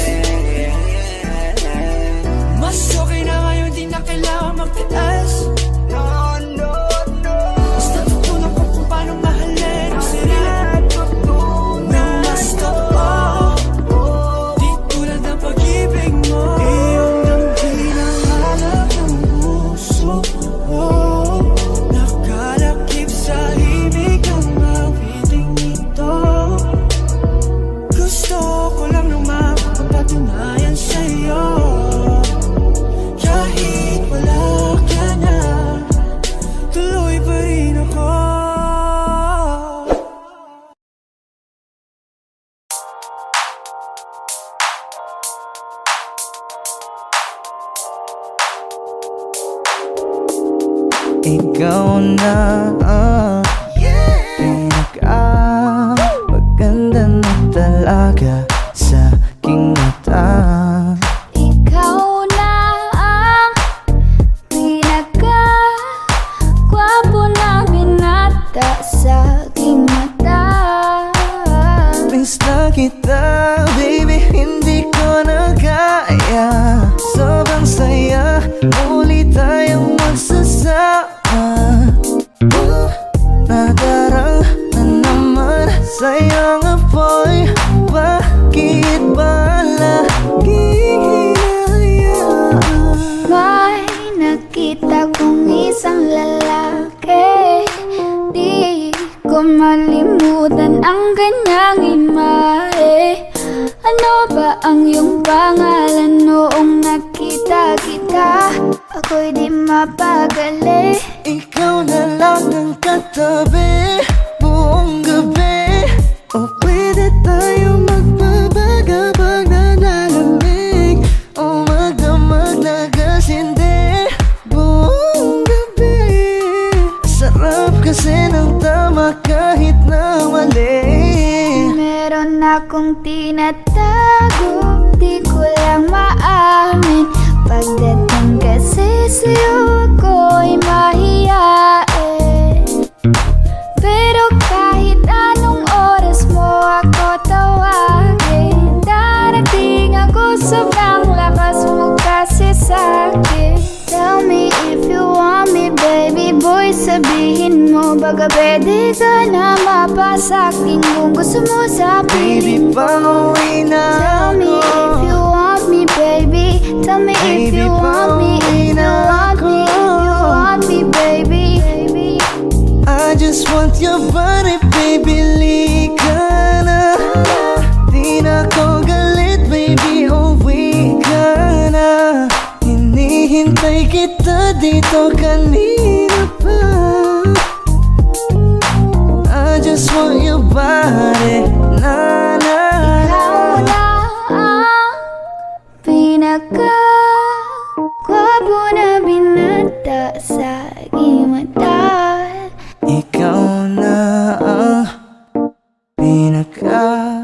Mas okay na ngayon, di na kailangan magtiis. no, no, no. Mas natutunan ko kung paano mahalin ang sarili nang mas totoo. Di tulad ng pag-ibig mo. Iyong damhin ang hanap ng puso mo. Nakalakip sa himig ng awiting ito. Gusto ko lang naman mapatunayan sa'yo. Kahit wala ka na, tuloy pa rin ako. Ikaw na maganda na talaga sa aking mata. Ikaw na ang pinaka-gwapo na binata sa aking mata. Miss na kita, baby, hindi ko na kaya. Sobrang saya, muli tayong magsasama. Nadarang na naman sa'yo nga boy. Bakit ba laging hinahayaan? May nakita kong isang lalaki, di ko malimutan ang kanyang imahe. Ano ba ang iyong pangalan noong nakita kita? Ako'y di mapagali. Ikaw na lang ang katabi buong gabi. O pwede tayo magbabaga pag tinatago, di ko lang maamin. Pagdating kasi sa'yo ako'y mahiyain. Pero kahit anong oras mo ako tawagin, darating ako, sobrang lakas mo kasi sa'kin. Tell me if you want me, baby boy, sabihin mo baga pwede ka na mapasa'kin kung gusto mo sa piling ko. Pauwi na Tell me if you want me, baby. Tell me if you want me, if you want me, if you want me, baby. I just want your body, baby, lika na. Di na ko galit, baby, uwi ka na. Hinihintay kita dito kanina pa. I just want your body, na na. Ikaw na ang pinaka-gwapo na binata sa aking mata. Ikaw na ang pinaka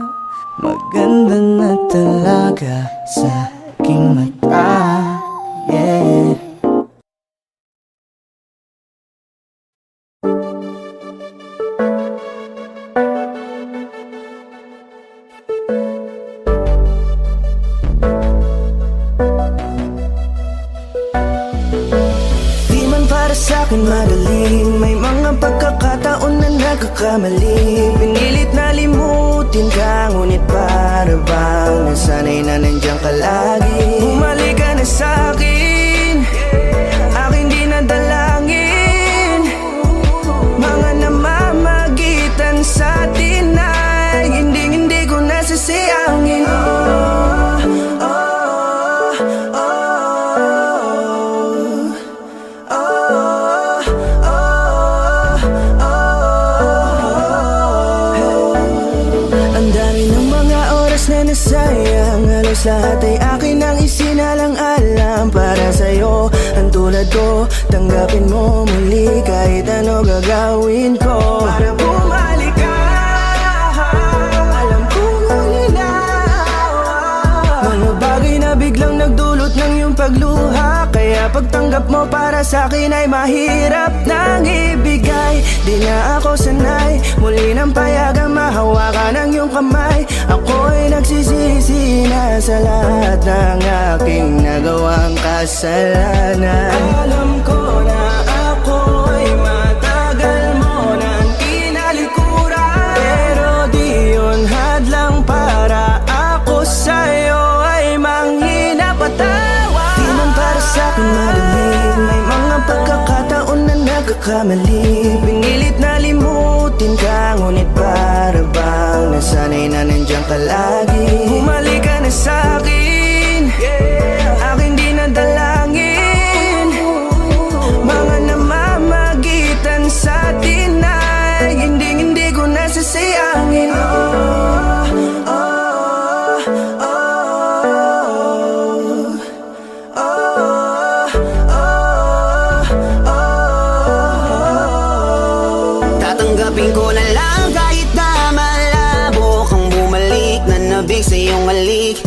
maganda na talaga sa aking mata. Yeah. Di man para sa'kin madali, may mga pagkakataon na nagkakamali. Pinilit na limutin ka, ngunit para bang nasanay na nandiyan ka lagi. Bumalik ka na sa'kin, aking di nadalangin. Mga namamagitan sa atin ay hindi ko nasasayangin. Ang dami ng mga oras na nasayang, halos lahat ay akin ang isinalang-alam para sa'yo. Ang tulad ko, tanggapin mo muli kahit ano gagawin ko para bumalik ka. Alam kong nanginawa, mga bagay na biglang nagdulot ng iyong pagluha. Kaya pagtanggap mo para sa'kin ay mahirap nang ibigay. Di na ako sanay, muli nang payagang mahawakan ang iyong kamay. Ako'y nagsisisi na sa lahat ng aking nagawang kasalanan. Alam ko na ako'y matagal mo nang tinalikuran, pero di yun hadlang para ako sa'yo ay manghina patawa. Di man para sa'kin madali, may mga pagkakataon na nagkakamali. Pinilit na limutin ka, ngunit para bang nasanay na nandiyan ka lagi. Bumalik ka na sa'kin, aking di nadalangin. Mga namamagitan sa atin ay hindi ko nasasayangin. Tatanggapin ko na lang kahit na malabo kang bumalik na nabig sa iyong halik.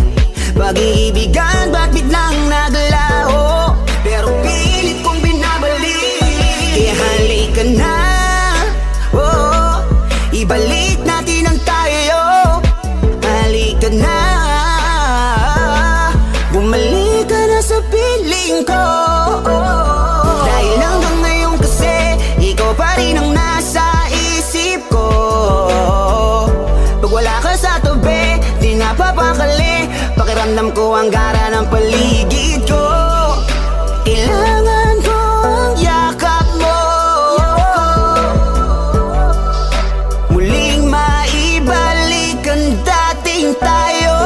Pag-iibigan ba't biglang naglaho, pero pilit kong binabalik. Kaya halika na, oh, ibalik natin ang tayo. Halika na, bumalik ka na sa piling ko. Dahil hanggang ngayon kasi ikaw pa rin ang nasa isip ko. Pag wala ka sa tabi, di napapakali. Pakiramdam ko ang gara ng paligid ko. Kailangan ko ang yakap mo, muling maibalik ang dating tayo.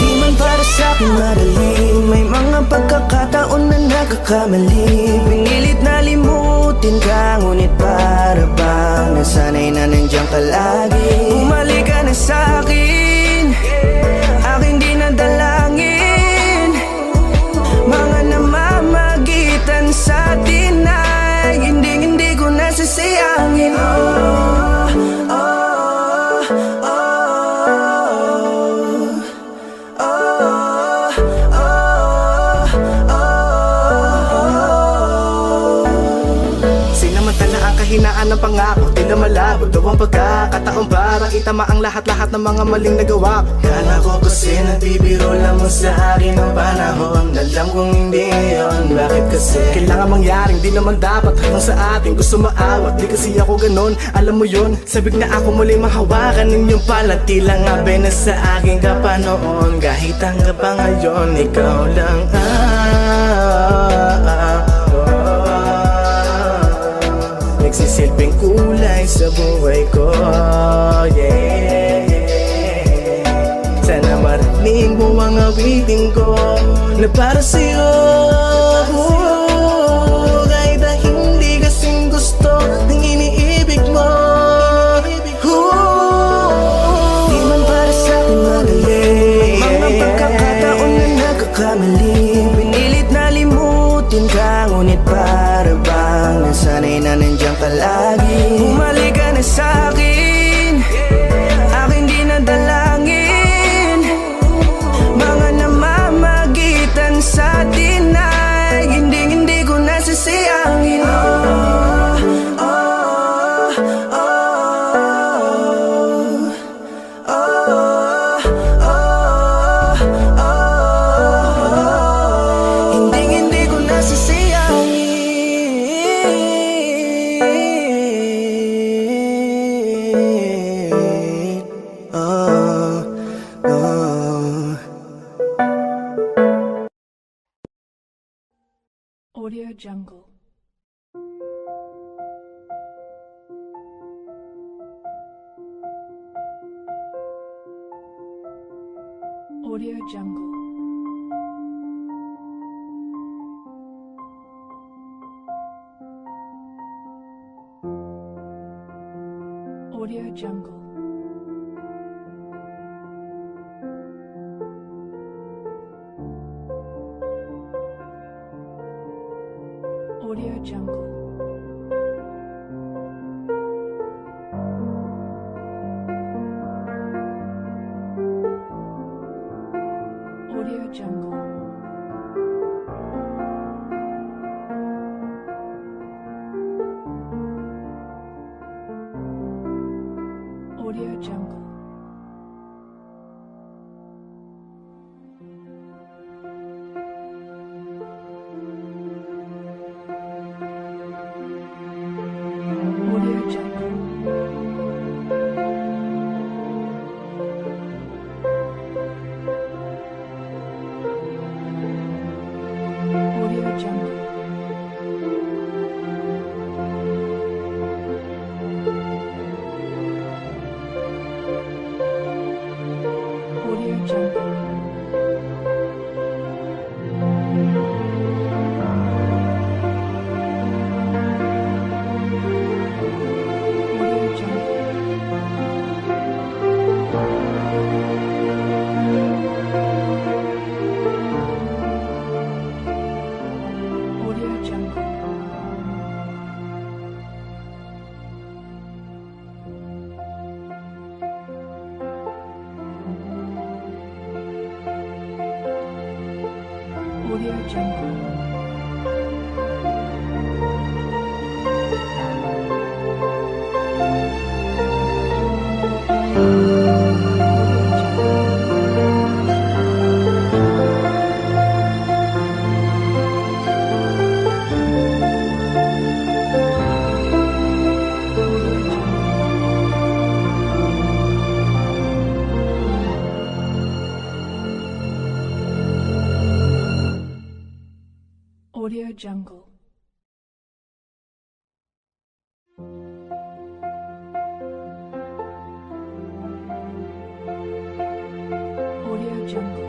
Di man para sa'kin madali, may mga pagkakataon na nagkakamali. Pinilit na limutin ka, ngunit para bang nasanay na nandiyan ka lagi. Bumalik ka na sa'kin, aking di nadalangin. Mga namamagitan sa atin ay hindi ko nasasayangin. Oh, oh, oh. ang kahinaan ng pangako. Tila malabo daw ang pagkakataon para itama ang lahat-lahat ng mga maling nagawa ko. Kala ko kasi nagbibiro lamang sa akin ang panahon. Alam kong hindi yun, bakit kasi kailangan mangyaring di naman dapat hanggang sa atin gusto maawat. Di kasi ako ganon, alam mo yun. Sabik na ako muli mahawakan ninyong palad. Tila nga na sa aking kapanoon. Kahit hanggang pa ngayon, ikaw lang nagsisilbing kulay sa buhay ko, yeah. Sana marinig mo ang awitin ko na para sa'yo, kahit na hindi kasing gusto ng iniibig mo. Di man para sa'kin magaling mga pagkakataon na nagkakamali. Pinilit na limutin ka, ngunit para bang nasanay na nandiyan ka lagi. Bumalik ka na sa'kin, aking di nadalangin. Mga namamagitan sa atin ay hindi ko nasasayangin. Hindi ko nasasayangin. Audio Jungle. Audio Jungle. Audio Jungle. Audio Jungle. Audio Jungle. Audio Jungle. Audio Jungle. Audio Jungle. Audio Jungle. Audio Jungle. Audio Jungle. Audio Jungle. Audio Jungle. Audio Jungle.